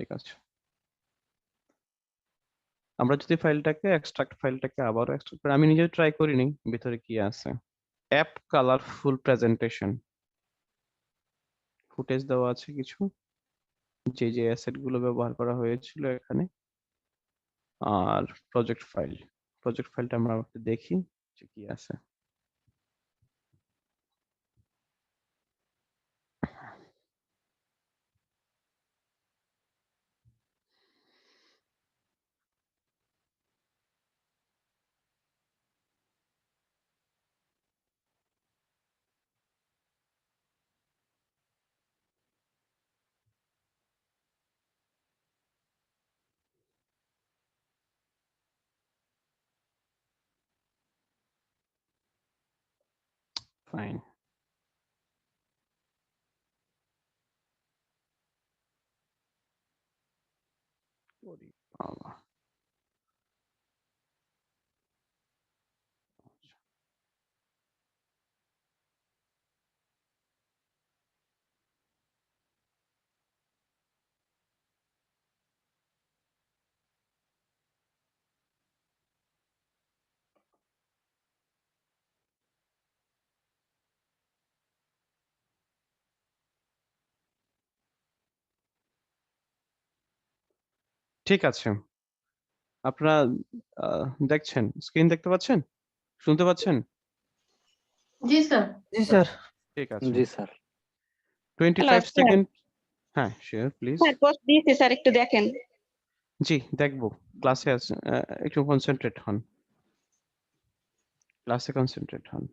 ঠিক আছে, আমরা যদি ফাইলটাকে ফাইলটাকে আবারও এক্সট্রাক্ট করি, আমি নিজে ট্রাই করিনি ভিতরে কি আছে। অ্যাপ কালারফুল প্রেজেন্টেশন, ফুটেজ দেওয়া আছে কিছু, যে যে অ্যাসেট গুলো ব্যবহার করা হয়েছিল এখানে। আর প্রজেক্ট ফাইলটা আমরা একটু দেখি যে কি আছে। ফাইন, ঠিক আছে। আপনারা দেখছেন, স্ক্রিন দেখতে পাচ্ছেন, শুনতে পাচ্ছেন? জি স্যার। জি স্যার। ঠিক আছে, জি স্যার। 25 সেকেন্ড। হ্যাঁ শিওর প্লিজ। স্যার পোস্ট দিয়েছি স্যার, একটু দেখেন। জি দেখবো, ক্লাসে আছে, একটু কনসেন্ট্রেট হন, ক্লাসে কনসেন্ট্রেট হন,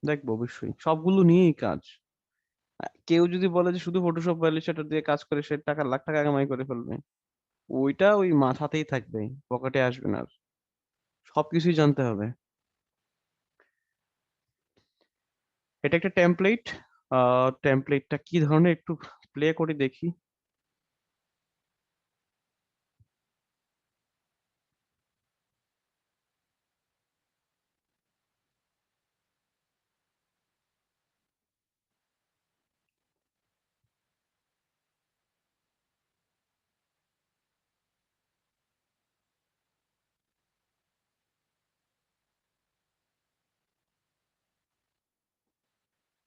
দেখবো অবশ্যই সবগুলো নিয়েই কাজ। কেউ যদি বলে যে শুধু ফটোশপ বা ইলাস্ট্রেটর দিয়ে কাজ করে সে টাকা লাখ টাকা কামাই করে ফেলবে, ওইটা ওই মাথাতেই থাকবে, পকেটে আসবে না, আর সবকিছুই জানতে হবে। এটা একটা টেমপ্লেট, টেমপ্লেটটা কি ধরনের একটু প্লে করে দেখি।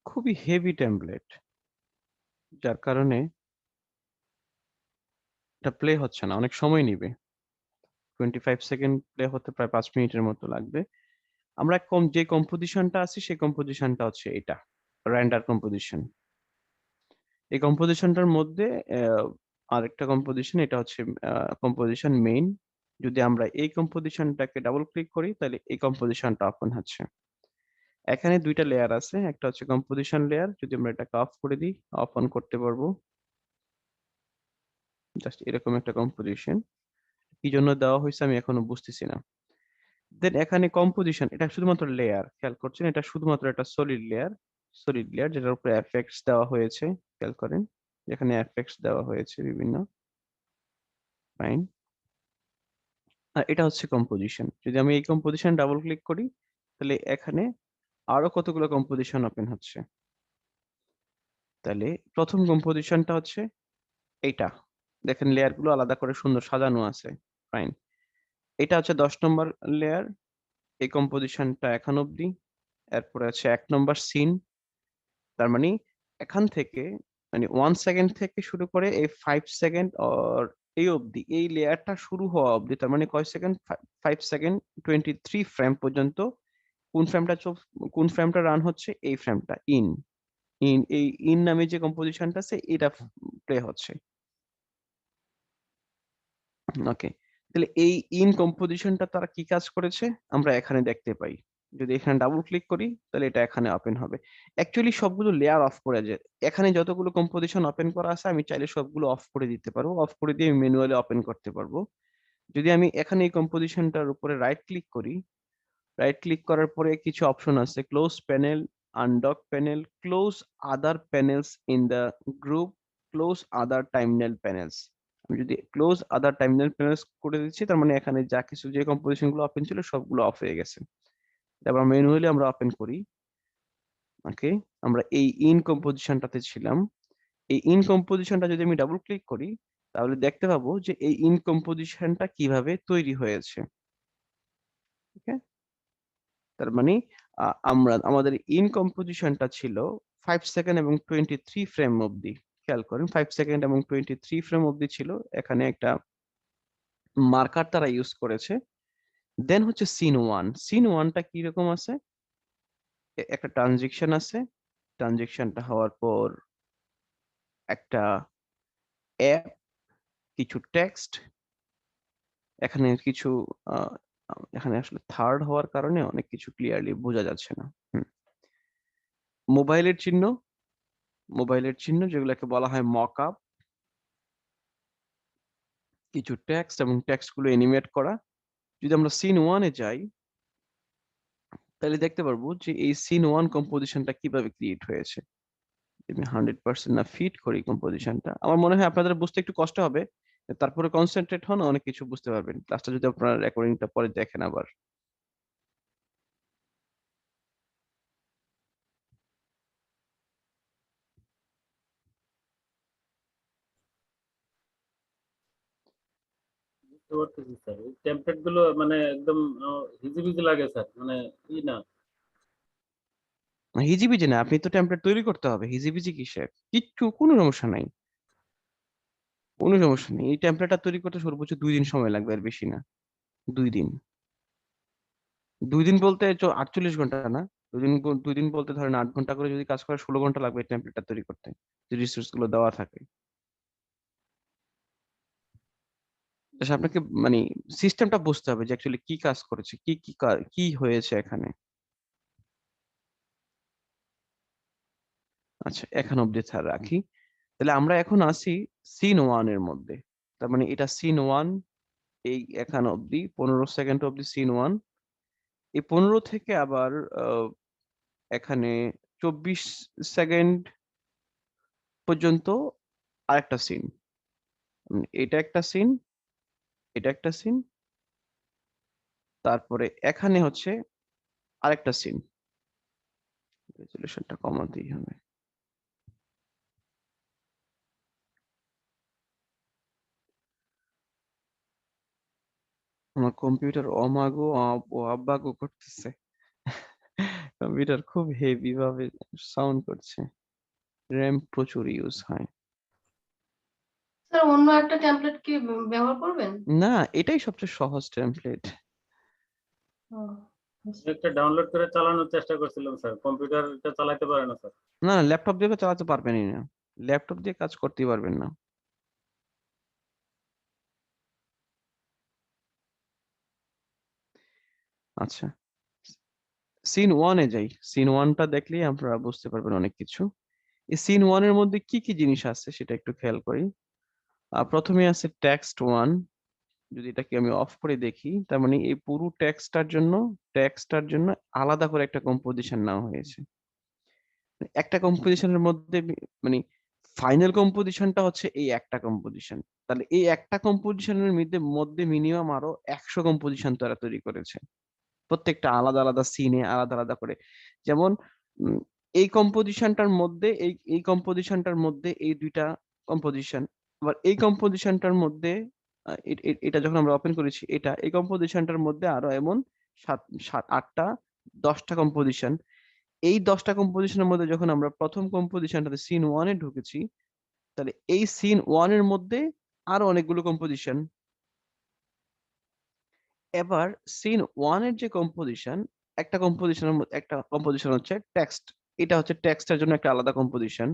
খুবই হেভি টেমপ্লেট, যার কারণে এটা প্লে হচ্ছে না, অনেক সময় নিবে। 25 সেকেন্ড প্লে হতে প্রায় 5 মিনিটের মতো লাগবে। আমরা যে কম্পোজিশনটা আছে সেই কম্পোজিশনটা হচ্ছে এটা, রেন্ডার কম্পোজিশন। এই কম্পোজিশনটার মধ্যে আরেকটা কম্পোজিশন, এটা হচ্ছে কম্পোজিশন মেইন। যদি আমরা এই কম্পোজিশনটাকে ডাবল ক্লিক করি তাহলে এই কম্পোজিশনটা ওপেন হচ্ছে। এখানে দুইটা লেয়ার আছে, একটা হচ্ছে কম্পোজিশন লেয়ার, যদি আমরা এটাকে অফ করে দিই অফ অন করতে পারবো। জাস্ট এরকম একটা কম্পোজিশন, কি জন্য দেওয়া হয়েছে আমি এখনো বুঝতেছি না। দেন এখানে কম্পোজিশন, এটা শুধুমাত্র লেয়ার, খেয়াল করছেন এটা শুধুমাত্র একটা সলিড লেয়ার যেটার উপরে এফেক্টস দেওয়া হয়েছে, খেয়াল করেন যেখানে এফেক্টস দেওয়া হয়েছে বিভিন্ন। ফাইন, আর এটা হচ্ছে কম্পোজিশন। যদি আমি এই কম্পোজিশন ডাবল ক্লিক করি তাহলে এখানে আরো কতগুলো কম্পোজিশন ওপেন হচ্ছে। তাহলে প্রথম কম্পোজিশনটা হচ্ছে এইটা, দেখেন লেয়ার গুলো আলাদা করে সুন্দর সাজানো আছে। ফাইন, এটা হচ্ছে 10 নম্বর লেয়ার, এই কম্পোজিশনটা এখন অব্দি। এরপরে আছে 1 নম্বর সিন, তার মানে এখান থেকে মানে 1 সেকেন্ড থেকে শুরু করে এই 5 সেকেন্ড আর এই অবধি, এই লেয়ারটা শুরু হওয়া অবধি, তার মানে কয় সেকেন্ড, 5 সেকেন্ড 23 ফ্রেম পর্যন্ত কোন ফ্রেমটা কোন ফ্রেমটা রান হচ্ছে, এই ফ্রেমটা ইন ইন এই ইন নামে যে কম্পোজিশনটা আছে এটা প্লে হচ্ছে। ওকে, তাহলে এই ইন কম্পোজিশনটা তারা কি কাজ করেছে আমরা এখানে দেখতে পাই। যদি এখানে ডাবল ক্লিক করি তাহলে এটা এখানে ওপেন হবে। অ্যাকচুয়ালি সবগুলো লেয়ার অফ করে যায়, এখানে যতগুলো কম্পোজিশন ওপেন করা আছে আমি চাইলে সবগুলো অফ করে দিতে পারবো, অফ করে দিয়ে আমি ম্যানুয়ালি ওপেন করতে পারবো। যদি আমি এখানে এই কম্পোজিশনটার উপরে রাইট ক্লিক করি, রাইট ক্লিক করার পরে কিছু অপশন আছে, close panel, undock panel, close other panels in the group, close other timeline panels. আমি যদি ক্লোজ আদার টাইমনেল প্যানেলস করে দিচ্ছি তার মানে এখানে যা কিছু যে কম্পোজিশন গুলো ওপেন ছিল সবগুলো অফ হয়ে গেছে। তারপর ম্যানুয়ালি আমরা ওপেন করি। ওকে, আমরা এই ইন কম্পোজিশনটাতে ছিলাম, এই ইন কম্পোজিশনটা যদি আমি ডাবল ক্লিক করি তাহলে দেখতে পাবো যে এই ইনকম্পোজিশনটা কিভাবে তৈরি হয়েছে। ওকে, তার মানে আমরা আমাদের ইনকম্পোজিশনটা ছিল 5 সেকেন্ড এবং 23 ফ্রেম অবধি। খেয়াল করেন 5 সেকেন্ড এবং 23 ফ্রেম অবধি ছিল। এখানে একটা মার্কার তারা ইউজ করেছে। দেন হচ্ছে সিন ওয়ানটা কি রকম আছে, একটা ট্রানজেকশন আছে। ট্রানজেকশনটা হওয়ার পর একটা অ্যাপ, কিছু টেক্সট, এখানে কিছু আহ, এখানে আসলে থার্ড হওয়ার কারণে অনেক কিছু ক্লিয়ারলি বোঝা যাচ্ছে না। মোবাইলের চিহ্ন, যেগুলোকে বলা হয় মক আপ, কিছু টেক্সট এবং টেক্সট গুলো এনিমেট করা। যদি আমরা সিন 1-এ যাই তাহলে দেখতে পারবো যে এই সিন 1 কম্পোজিশনটা কিভাবে ক্রিয়েট হয়েছে। আমি 100% না ফিট করি কম্পোজিশনটা, আমার মনে হয় আপনাদের বুঝতে একটু কষ্ট হবে, তারপরে কনসেন্ট্রেট হন, অনেক কিছু বুঝতে পারবেন ক্লাসটা যদি আপনারা রেকর্ডিংটা পরে দেখেন আবার। বুঝতে পারতেছি স্যার, এই টেমপ্লেট গুলো মানে একদম হিজিবিজি লাগে স্যার, মানে ই না। হিজিবিজি না, আপনি তো টেমপ্লেট তৈরি করতে হবে, হিজিবিজি কিসের, কিচ্ছু কোনো সমস্যা নাই, কোনো সমস্যা নেই। এই টেমপ্লেটটা তৈরি করতে সর্বোচ্চ 2 দিন সময় লাগবে, আর বেশি না। 2 দিন, 2 দিন বলতে 48 ঘন্টা না। 2 দিন বলতে ধরেন 8 ঘন্টা করে যদি কাজ করে 16 ঘন্টা লাগবে টেমপ্লেটটা তৈরি করতে, যদি রিসোর্স গুলো দেওয়া থাকে। Just আপনাকে মানে সিস্টেমটা বুঝতে হবে যে অ্যাকচুয়ালি কি কাজ করেছে, কি হয়েছে এখানে। আচ্ছা, এখন অব্দি রাখি। তাহলে আমরা এখন আসি সিন 1 এর মধ্যে। তার মানে এটা সিন 1, এই এখান অব্দি 15 সেকেন্ড অব্দি সিন 1। এই 15 থেকে আবার এখানে 24 সেকেন্ড পর্যন্ত আরেকটা সিন। এটা একটা সিন, এটা একটা সিন, তারপরে এখানে হচ্ছে আরেকটা সিন। রেজলিউশনটা কমাতেই হবে। আমার কম্পিউটার অমাগো ও আব্বাগো করতেছে। কম্পিউটার খুব হেভি ভাবে সাউন্ড করছে, র্যাম প্রচুর ইউজ হয়। স্যার অন্য একটা টেমপ্লেট কি ব্যবহার করবেন? না, এটাই সবচেয়ে সহজ টেমপ্লেট। ও, আচ্ছা। একটা ডাউনলোড করে চালানোর চেষ্টা করছিলাম স্যার, কম্পিউটারটা চালাতে পারে না স্যার। না, ল্যাপটপ দিয়ে তো চালাতে পারবেনই না, ল্যাপটপ দিয়ে কাজ করতেই পারবেন না। আচ্ছা, সিন 1-এ যাই। সিন 1টা দেখলেই আপনারা বুঝতে পারবেন অনেক কিছু। এই সিন 1-এর মধ্যে কি কি জিনিস আছে সেটা একটু খেয়াল করি। প্রথমে আছে টেক্সট 1। যদি এটাকে আমি অফ করে দেখি, তার মানে এই পুরো টেক্সটটার জন্য আলাদা করে একটা কম্পোজিশন নেওয়া হয়েছে। একটা কম্পোজিশনের মধ্যে মানে ফাইনাল কম্পোজিশনটা হচ্ছে এই একটা কম্পোজিশন। তাহলে এই একটা কম্পোজিশনের মধ্যে মিনিমাম আরো 100 কম্পোজিশন তারা তৈরি করেছে, প্রত্যেকটা আলাদা আলাদা সিনে আলাদা আলাদা করে। যেমন উম, এই কম্পোজিশনটার মধ্যে এই কম্পোজিশনটার মধ্যে এই দুইটা কম্পোজিশন, আবার এই কম্পোজিশনটার মধ্যে এটা যখন আমরা ওপেন করেছি, এটা এই কম্পোজিশনটার মধ্যে আরো এমন সাত সাত আটটা 10টা কম্পোজিশন। এই 10টা কম্পোজিশনের মধ্যে যখন আমরা প্রথম কম্পোজিশনটাতে সিন 1-এ ঢুকেছি, তাহলে এই সিন 1-এর মধ্যে আরো অনেকগুলো কম্পোজিশন। এবার সিন 1-এর যে কম্পোজিশন, একটা কম্পোজিশন হচ্ছে টেক্সট, এটা হচ্ছে টেক্সটের জন্য একটা আলাদা কম্পোজিশন।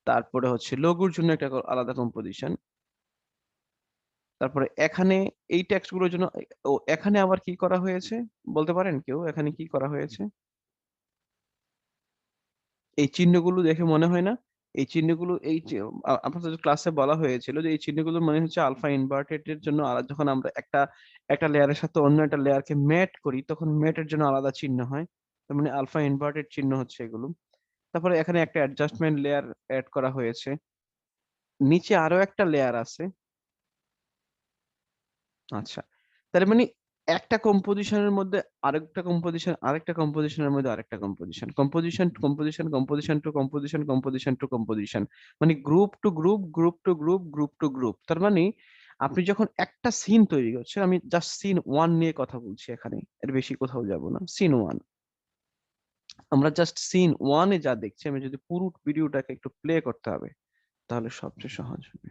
তারপরে হচ্ছে লোগোর জন্য একটা আলাদা কম্পোজিশন। তারপরে এখানে এই টেক্সট গুলোর জন্য এখানে আবার কি করা হয়েছে বলতে পারেন কেউ, এখানে কি করা হয়েছে? এই চিহ্নগুলো দেখে মনে হয় না, এই চিহ্নগুলো আপনাদের ক্লাসে বলা হয়েছিল যে এই চিহ্নগুলো মানে হচ্ছে আলফা ইনভার্টেড এর জন্য আলাদা। যখন আমরা একটা একটা লেয়ারের সাথে অন্য একটা লেয়ারকে ম্যাট করি তখন ম্যাটের জন্য আলাদা চিহ্ন হয়, তার মানে আলফা ইনভার্টেড চিহ্ন হচ্ছে এগুলো। তারপরে এখানে একটা অ্যাডজাস্টমেন্ট লেয়ার অ্যাড করা হয়েছে, নিচে আরো একটা লেয়ার আছে। আচ্ছা, তার মানে একটা কম্পোজিশনের মধ্যে আরেকটা কম্পোজিশন, আরেকটা কম্পোজিশনের মধ্যে আরেকটা composition, composition composition composition to composition, composition to composition, মানে group to group, group to group, group to group. তার মানে আপনি যখন একটা সিন তৈরি করছেন, আমি জাস্ট সিন ওয়ান নিয়ে কথা বলছি এখানে, এর বেশি কোথাও যাব না। সিন ওয়ান, আমরা জাস্ট সিন ওয়ানে যা দেখছি, আমি যদি পুরো ভিডিওটাকে একটু প্লে করতে হবে তাহলে সবচেয়ে সহজ হবে।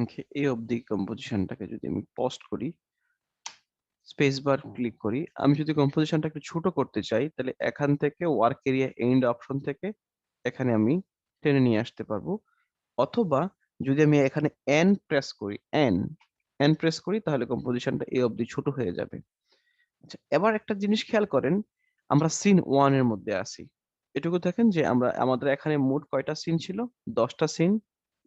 Okay, এই অবধি কম্পোজিশনটাকে যদি আমি পোস্ট করি, স্পেস বার ক্লিক করি, আমি যদি কম্পোজিশনটা একটু ছোট করতে চাই তাহলে এখান থেকে ওয়ার্ক এরিয়া এন্ড অপশন থেকে এখানে আমি টেনে নিয়ে আসতে পারবো, অথবা যদি আমি এখানে এন প্রেস করি, এন প্রেস করি, তাহলে কম্পোজিশনটা এই অবধি ছোট হয়ে যাবে। আচ্ছা, এবার একটা জিনিস খেয়াল করেন, আমরা সিন ওয়ান এর মধ্যে আছি। এটুকু দেখেন যে আমরা আমাদের এখানে মোট কয়টা সিন ছিল? 10টা সিন।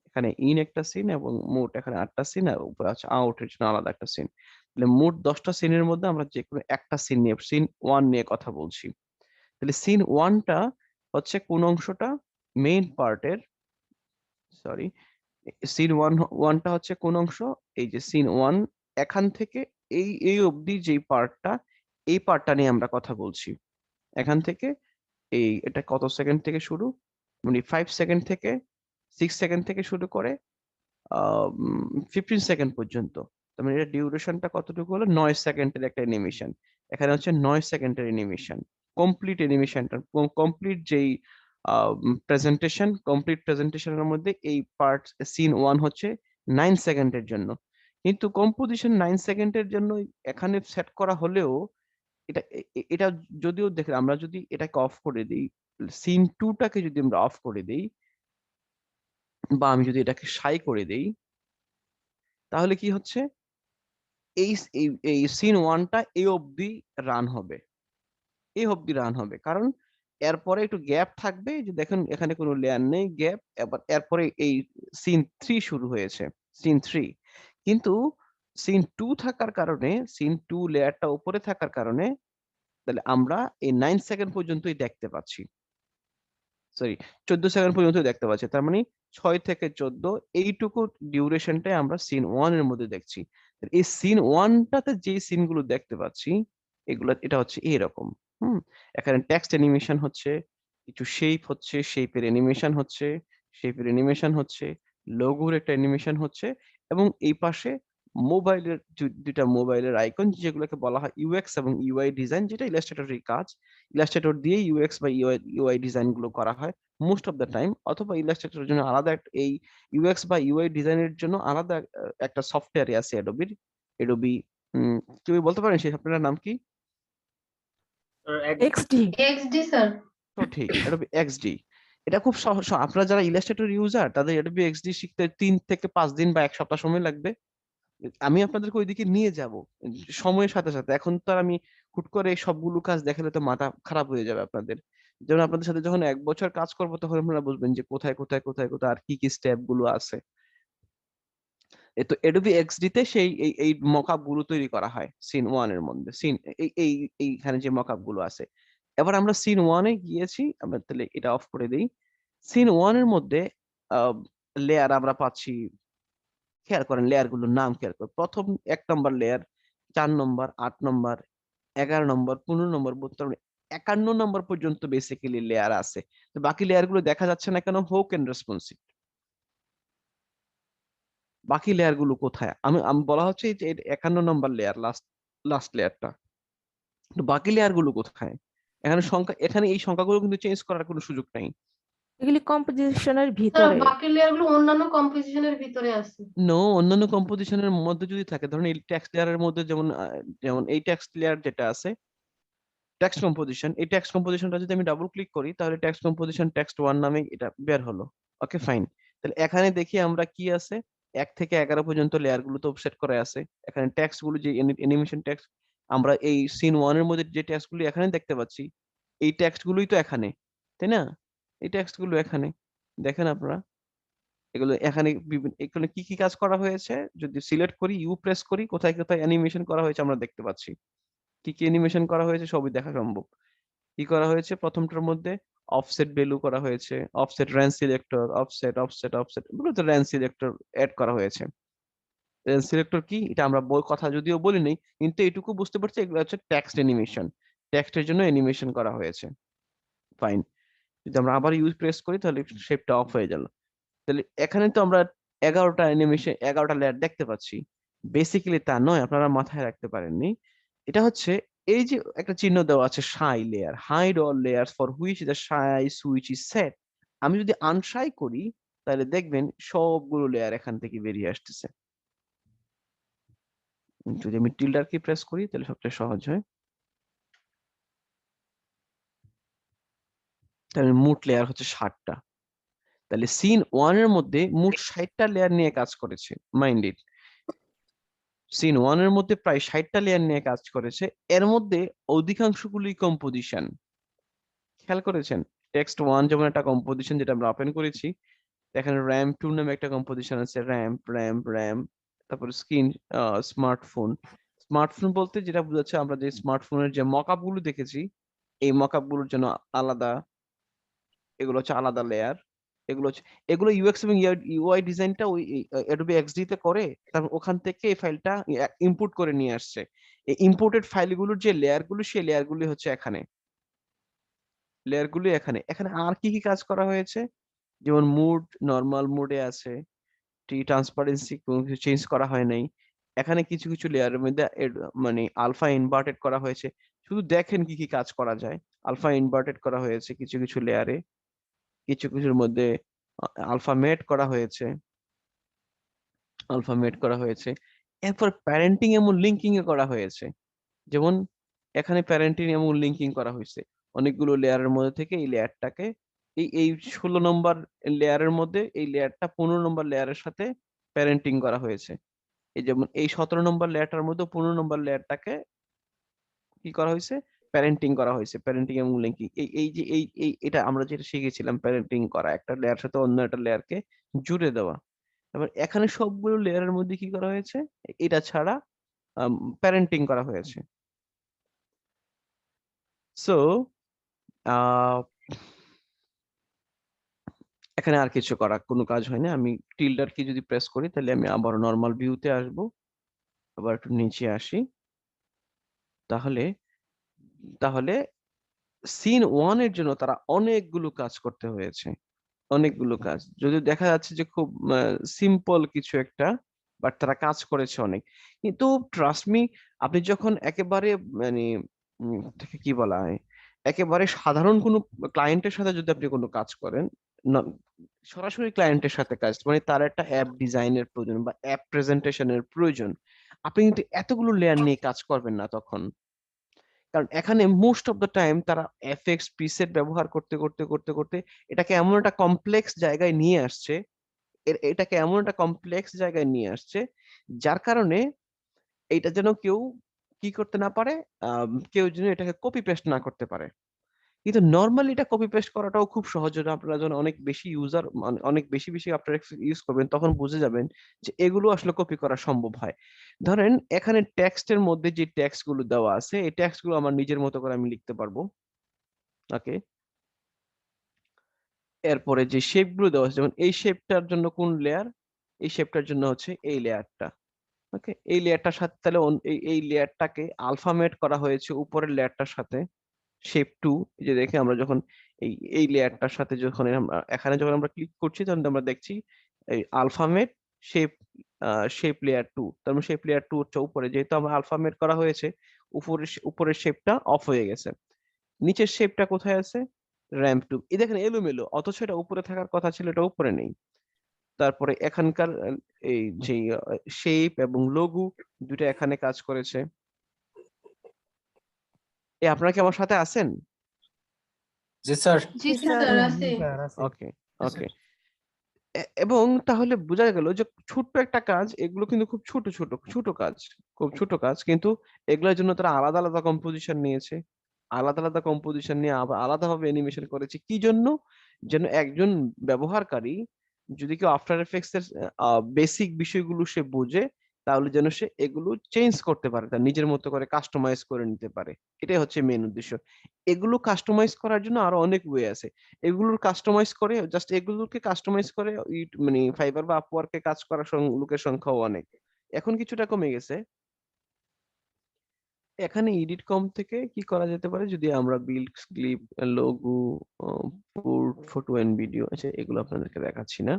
এখানে ইন একটা সিন এবং মোট এখানে 8টা সিন, আর উপরে আছে আউটের জন্য আলাদা একটা সিন। তাহলে মোট 10টা সিনের মধ্যে আমরা যে কোনো একটা সিন নিয়ে, সিন ওয়ান নিয়ে কথা বলছি। তাহলে সিন ওয়ানটা হচ্ছে কোন অংশটা? মেইন পার্টের, সরি, সিন ওয়ানটা হচ্ছে কোন অংশ? এই যে সিন ওয়ান, এখান থেকে এই এই অবধি যে পার্টটা, এই পার্টটা নিয়ে আমরা কথা বলছি। এখান থেকে এই, এটা কত সেকেন্ড থেকে শুরু, মানে 5 সেকেন্ড থেকে, 6 সেকেন্ড থেকে শুরু করে 15 সেকেন্ড পর্যন্ত। তার মানে এটা ডিউরেশনটা কতটুকু হলো? 9 সেকেন্ডের একটা অ্যানিমেশন। এখানে হচ্ছে 9 সেকেন্ডের অ্যানিমেশন, কমপ্লিট অ্যানিমেশনটা, কমপ্লিট যেই প্রেজেন্টেশনের মধ্যে এই পার্ট সিন ওয়ান হচ্ছে 9 সেকেন্ডের জন্য। কিন্তু কম্পোজিশন 9 সেকেন্ডের জন্য এখানে সেট করা হলেও, এটা যদিও দেখেন, আমরা যদি এটাকে অফ করে দিই, সিন টুটাকে যদি আমরা অফ করে দিই, বা আমি যদি এটাকে সাই করে দেই, তাহলে কি হচ্ছে? এই এই এই সিন ওয়ানটা এই অবধি রান হবে, এই অবধি রান হবে, কারণ এরপরে একটু গ্যাপ থাকবে, যে দেখেন এখানে কোনো লেয়ার নেই, গ্যাপ। এবার এরপরে এই সিন থ্রি শুরু হয়েছে, সিন থ্রি। কিন্তু সিন টু থাকার কারণে, সিন টু লেয়ারটা উপরে থাকার কারণে, তাহলে আমরা এই 9 সেকেন্ড পর্যন্তই দেখতে পাচ্ছি, সরি 14 সেকেন্ড পর্যন্ত দেখতে পাচ্ছি। তার মানে 6 থেকে 14, এইটুকু ডিউরেশনটাই আমরা সিন ওয়ান এর মধ্যে দেখছি। এই সিন ওয়ানটাতে যে সিন গুলো দেখতে পাচ্ছি, এগুলো, এটা হচ্ছে এইরকম। হুম, এখানে টেক্সট অ্যানিমেশন হচ্ছে, কিছু শেপ হচ্ছে, শেপের অ্যানিমেশন হচ্ছে, শেপের অ্যানিমেশন হচ্ছে, লোগোর একটা অ্যানিমেশন হচ্ছে, এবং এই পাশে মোবাইলের দুইটা মোবাইলের আইকন, যেগুলোকে বলা হয় ইউএক্স এবং ইউআই ডিজাইন, যেটা ইলাস্ট্রেটরের কাজ। ইলাস্ট্রেটর দিয়ে ইউএক্স বা ইউআই ডিজাইন গুলো করা হয় মোস্ট অফ দ্য টাইম, অথবা ইলাস্ট্রেটরের জন্য আলাদা একটা, এই ইউএক্স বা ইউআই ডিজাইনের জন্য আলাদা একটা সফটওয়্যার আছে অ্যাডোবির, অ্যাডোবি, কেউ বলতে পারেন সেই সফটওয়্যারের নাম কি? এক্সডি। XD sir. তো ঠিক, অ্যাডোবি এক্সডি। এটা খুব সহজ, আপনারা যারা ইলাস্ট্রেটর ইউজার তাদের অ্যাডোবি এক্সডি শিখতে 3 থেকে 5 দিন বা 1 সপ্তাহ সময় লাগবে। আমি আপনাদেরকে ওইদিকে নিয়ে যাব সময়ের সাথে সাথে। এখন তো আর আমি হুট করে এই সবগুলো কাজ দেখালে তো মাথা খারাপ হয়ে যাবে আপনাদের। যেমন আপনাদের সাথে যখন 1 বছর কাজ করবো, তখন আপনারা বুঝবেন যে কোথায় কোথায় কোথায় কোথায় আর কি কি স্টেপ গুলো আছে। তো এডোবি এক্সডি তে সেই এই মকআপ গুলো তৈরি করা হয় সিন ওয়ান এর মধ্যে, সিন এই এই এইখানে যে মকআপ গুলো আছে। এবার আমরা সিন ওয়ানে গিয়েছি, আমরা তাহলে এটা অফ করে দিই। সিন ওয়ান এর মধ্যে লেয়ার আমরা পাচ্ছি, খেয়াল করেন লেয়ার গুলোর নাম খেয়াল করেন। প্রথম 1 নম্বর লেয়ার, 4 নম্বর, 8 নম্বর, 11 নম্বর, 15 নম্বর, 52, 51 নম্বর পর্যন্ত বেসিক্যালি লেয়ার আছে। তো বাকি লেয়ার গুলো দেখা যাচ্ছে না কেন? হোক এন্ড রেসপন্সিভ। বাকি লেয়ার গুলো কোথায়? আমি আমি বলা হচ্ছে এই যে 51 নম্বর লেয়ার, লাস্ট লাস্ট লেয়ারটা। তো বাকি লেয়ার গুলো কোথায়? এখানে সংখ্যা, এখানে এই সংখ্যাগুলো কিন্তু চেঞ্জ করার কোনো সুযোগ নাই। এগুলি কম্পোজিশনের স্যার ভিতরে। বাকি লেয়ার গুলো অন্যান্য কম্পোজিশনের ভিতরে আছে। নো, অন্যান্য কম্পোজিশনের মধ্যে যদি থাকে, ধরুন এই টেক্সট লেয়ারের মধ্যে, যেমন যেমন এই টেক্সট লেয়ার যেটা আছে, টেক্সট কম্পোজিশন, এই টেক্সট কম্পোজিশনটা যদি আমি ডাবল ক্লিক করি, তাহলে টেক্সট কম্পোজিশন টেক্সট ওয়ান নামে এটা বের হলো। Okay fine. তাহলে এখানে দেখি আমরা কি আছে, 1 থেকে 11 পর্যন্ত লেয়ার গুলো তো সেট করা আছে। এখানে টেক্সট গুলো, যে অ্যানিমেশন টেক্সট, আমরা এই সিন ওয়ান এর মধ্যে যে টেক্সট গুলো এখানে দেখতে পাচ্ছি, এই টেক্সট গুলোই তো এখানে, তাই না? এই টেক্সট গুলো এখানে দেখেন আপনারা, এগুলো এখানে এখানে কি কি কাজ করা হয়েছে, যদি সিলেক্ট করি, ইউ প্রেস করি, কোথায় কোথায় অ্যানিমেশন করা হয়েছে আমরা দেখতে পাচ্ছি। কি কি অ্যানিমেশন করা হয়েছে সবই দেখা সম্ভব। কি করা হয়েছে, প্রথমটার মধ্যে অফসেট ভ্যালু করা হয়েছে, offset range selector, offset offset offset, এগুলো তো রেঞ্জ সিলেক্টর অ্যাড করা হয়েছে। রেঞ্জ সিলেক্টর কি, এটা আমরা কথা যদিও বলি নাই, কিন্তু এটুকু বুঝতে পারছি এগুলো হচ্ছে টেক্সট অ্যানিমেশন, টেক্সটের জন্য অ্যানিমেশন করা হয়েছে। ফাইন, যদি আমরা আবার ইউজ প্রেস করি তাহলে শেপটা অফ হয়ে গেল। তাহলে এখানে তো আমরা 11টা অ্যানিমেশন, 11টা লেয়ার দেখতে পাচ্ছি। বেসিক্যালি তা নয়, আপনারা মাথায় রাখতে পারেননি। এটা হচ্ছে এই যে একটা চিহ্ন দেওয়া আছে shy layer, hide all layers for which the shy switch is set. আমি যদি আনশাই করি তাহলে দেখবেন সবগুলো লেয়ার এখান থেকে বেরিয়ে আসতেছে। যদি আমি টিল্ডার কি প্রেস করি তাহলে সবচেয়ে সহজ হয়। তাহলে মোট লেয়ার হচ্ছে 60টা। তাহলে সিন 1 এর মধ্যে মোট 60টা লেয়ার নিয়ে কাজ করেছে। মাইন্ড ইট, সিন 1 এর মধ্যে প্রায় 60টা লেয়ার নিয়ে কাজ করেছে। এর মধ্যে অধিকাংশগুলি কম্পোজিশন। খেয়াল করেছেন, টেক্সট 1 যেমন একটা কম্পোজিশন যেটা আমরা ওপেন করেছি, এখানে র্যাম 2 নামে একটা কম্পোজিশন আছে, র্যাম। তারপরে স্ক্রিন, স্মার্টফোন। স্মার্টফোন বলতে যেটা বোঝাচ্ছে, আমরা যে স্মার্টফোনের যে মকআপ গুলো দেখেছি, এই মকআপ গুলোর জন্য আলাদা, এগুলো হচ্ছে আলাদা লেয়ার। এগুলো হচ্ছে, এগুলো ইউএক্স এবং ইউআই ডিজাইনটা ওই অ্যাডোবি এক্সডি তে করে, তারপর ওখান থেকে এই ফাইলটা ইম্পোর্ট করে নিয়ে আসছে। এই ইম্পোর্টেড ফাইলগুলোর যে লেয়ার গুলো, সেই লেয়ার গুলি হচ্ছে এখানে, লেয়ার গুলি এখানে। এখানে আর কি কি কাজ করা হয়েছে, যেমন মুড নরমাল মুডে আছে, ট্রান্সপারেন্সি কোনো কিছু চেঞ্জ করা হয় নাই। এখানে কিছু কিছু লেয়ারের মধ্যে মানে আলফা ইনভার্টেড করা হয়েছে। শুধু দেখেন কি কি কাজ করা যায়। আলফা ইনভার্টেড করা হয়েছে কিছু কিছু লেয়ারে, কিছু কিছুর মধ্যে আলফা মেড করা হয়েছে, এরপর প্যারেন্টিং এবং লিঙ্কিং এ করা হয়েছে। যেমন এখানে প্যারেন্টিং এবং লিঙ্কিং করা হয়েছে, অনেকগুলো লেয়ারের মধ্যে থেকে এই লেয়ারটাকে, এই 16 নম্বর লেয়ারের মধ্যে এই লেয়ারটা 15 নম্বর লেয়ারের সাথে প্যারেন্টিং করা হয়েছে। এই যেমন এই 17 নম্বর লেয়ারটার মধ্যে 15 নম্বর লেয়ারটাকে কি করা হয়েছে, প্যারেন্টিং করা হয়েছে। প্যারেন্টিং এবং লিঙ্কিং, এই এই যে এটা আমরা যেটা শিখেছিলাম, প্যারেন্টিং করা, একটা লেয়ার সাথে অন্য একটা লেয়ারকে জুড়ে দেওয়া। এবার এখানে সবগুলো লেয়ারের মধ্যে কি করা হয়েছে, এটা ছাড়া প্যারেন্টিং করা হয়েছে। সো এখানে আর কিছু করার কোনো কাজ হয় না। আমি টিল্ডার কি যদি প্রেস করি তাহলে আমি আবার নর্মাল ভিউতে আসবো, আবার একটু নিচে আসি। তাহলে তাহলে সিন 1 এর জন্য তারা অনেকগুলো কাজ করতে হয়েছে, অনেকগুলো কাজ। যদিও দেখা যাচ্ছে যে খুব সিম্পল কিছু একটা, বাট তারা কাজ করেছে অনেক। কিন্তু ট্রাস্ট মি, আপনি যখন একেবারে মানে তাকে কি বলা হয়, একেবারে সাধারণ কোনো ক্লায়েন্টের সাথে যদি আপনি কোনো কাজ করেন, ন- সরাসরি ক্লায়েন্টের সাথে কাজ, মানে তার একটা অ্যাপ ডিজাইনের প্রয়োজন বা অ্যাপ প্রেজেন্টেশনের প্রয়োজন, আপনি কিন্তু এতগুলো লেয়ার নিয়ে কাজ করবেন না তখন। কারণ এখানে মোস্ট অফ দ্য টাইম তারা এফএক্স প্রিসেট ব্যবহার করতে করতে করতে করতে এটাকে এমন একটা কমপ্লেক্স জায়গায় নিয়ে আসছে, এটাকে এমন একটা কমপ্লেক্স জায়গায় নিয়ে আসছে, যার কারণে এটা যেন কেউ কি করতে না পারে, কেউ যেন এটাকে কপি পেস্ট না করতে পারে। কিন্তু নর্মালি এটা কপি পেস্ট করাটাও খুব সহজ। আপনারা যখন অনেক বেশি ইউজার, অনেক বেশি বেশি আফটার এফেক্টস ইউজ করবেন, তখন বুঝে যাবেন যে এগুলো আসলে কপি করা সম্ভব হয়। ধরেন এখানে টেক্সটের মধ্যে যে টেক্সট গুলো দেওয়া আছে, এই টেক্সট গুলো আমার নিজের মতো করে আমি লিখতে পারবো। ওকে, এরপরে যে শেপ গুলো দেওয়া আছে, যেমন এই শেপটার জন্য কোন লেয়ার, এই শেপটার জন্য হচ্ছে এই লেয়ারটা। ওকে, এই লেয়ারটার সাথে তাহলে এই লেয়ারটাকে আলফামেট করা হয়েছে উপরের লেয়ারটার সাথে, শেপ 2। যে দেখে আমরা যখন এই লেয়ারটার সাথে যখন এখানে যখন আমরা ক্লিক করছি, তখন আমরা দেখছি এই আলফামেট শেপ, শেপ লেয়ার 2। তার মানে শেপ লেয়ার 2 হচ্ছে উপরে, যেহেতু আমরা আলফামেট করা হয়েছে, উপরের শেপটা অফ হয়ে গেছে। নিচের শেপটা কোথায় আছে, র্যাম্প 2। এই দেখেন এলোমেলো, অথচ এটা উপরে থাকার কথা ছিল, এটা উপরে নেই। তারপরে এখানকার এই যে শেপ এবং লঘু দুটো এখানে কাজ করেছে। আপনারা কি আমার সাথে আছেন? জি স্যার। জি স্যার, আছে। ওকে, ওকে। এবং তাহলে বোঝা গেল যে ছোট্ট একটা কাজ, এগুলো কিন্তু খুব ছোট ছোট ছোট কাজ, খুব ছোট কাজ, কিন্তু এগুলোর জন্য তারা আলাদা আলাদা কম্পোজিশন নিয়েছে, আলাদা আলাদা কম্পোজিশন নিয়ে আবার আলাদাভাবে অ্যানিমেশন করেছে। কি জন্য, যেন একজন ব্যবহারকারী যদি কেউ আফটার এফেক্টস এর বেসিক বিষয়গুলো সে বোঝে, তাহলে যেন সে এগুলো চেঞ্জ করতে পারে, তার নিজের মতো করে কাস্টমাইজ করে নিতে পারে। এটাই হচ্ছে মেন উদ্দেশ্য। এগুলো কাস্টমাইজ করার জন্য আরো অনেক ওয়ে আছে। এগুলোর কাস্টমাইজ করে, জাস্ট এগুলোকে কাস্টমাইজ করে মানে ফাইবার বা আপওয়ার্কে কাজ করার লোকের সংখ্যাও অনেক। এখন কিছুটা কমে গেছে। এখানে এডিট কম থেকে কি করা যেতে পারে, যদি আমরা build, clip, logo, port, photo and video, আচ্ছা এগুলো আপনাদেরকে দেখাচ্ছি না।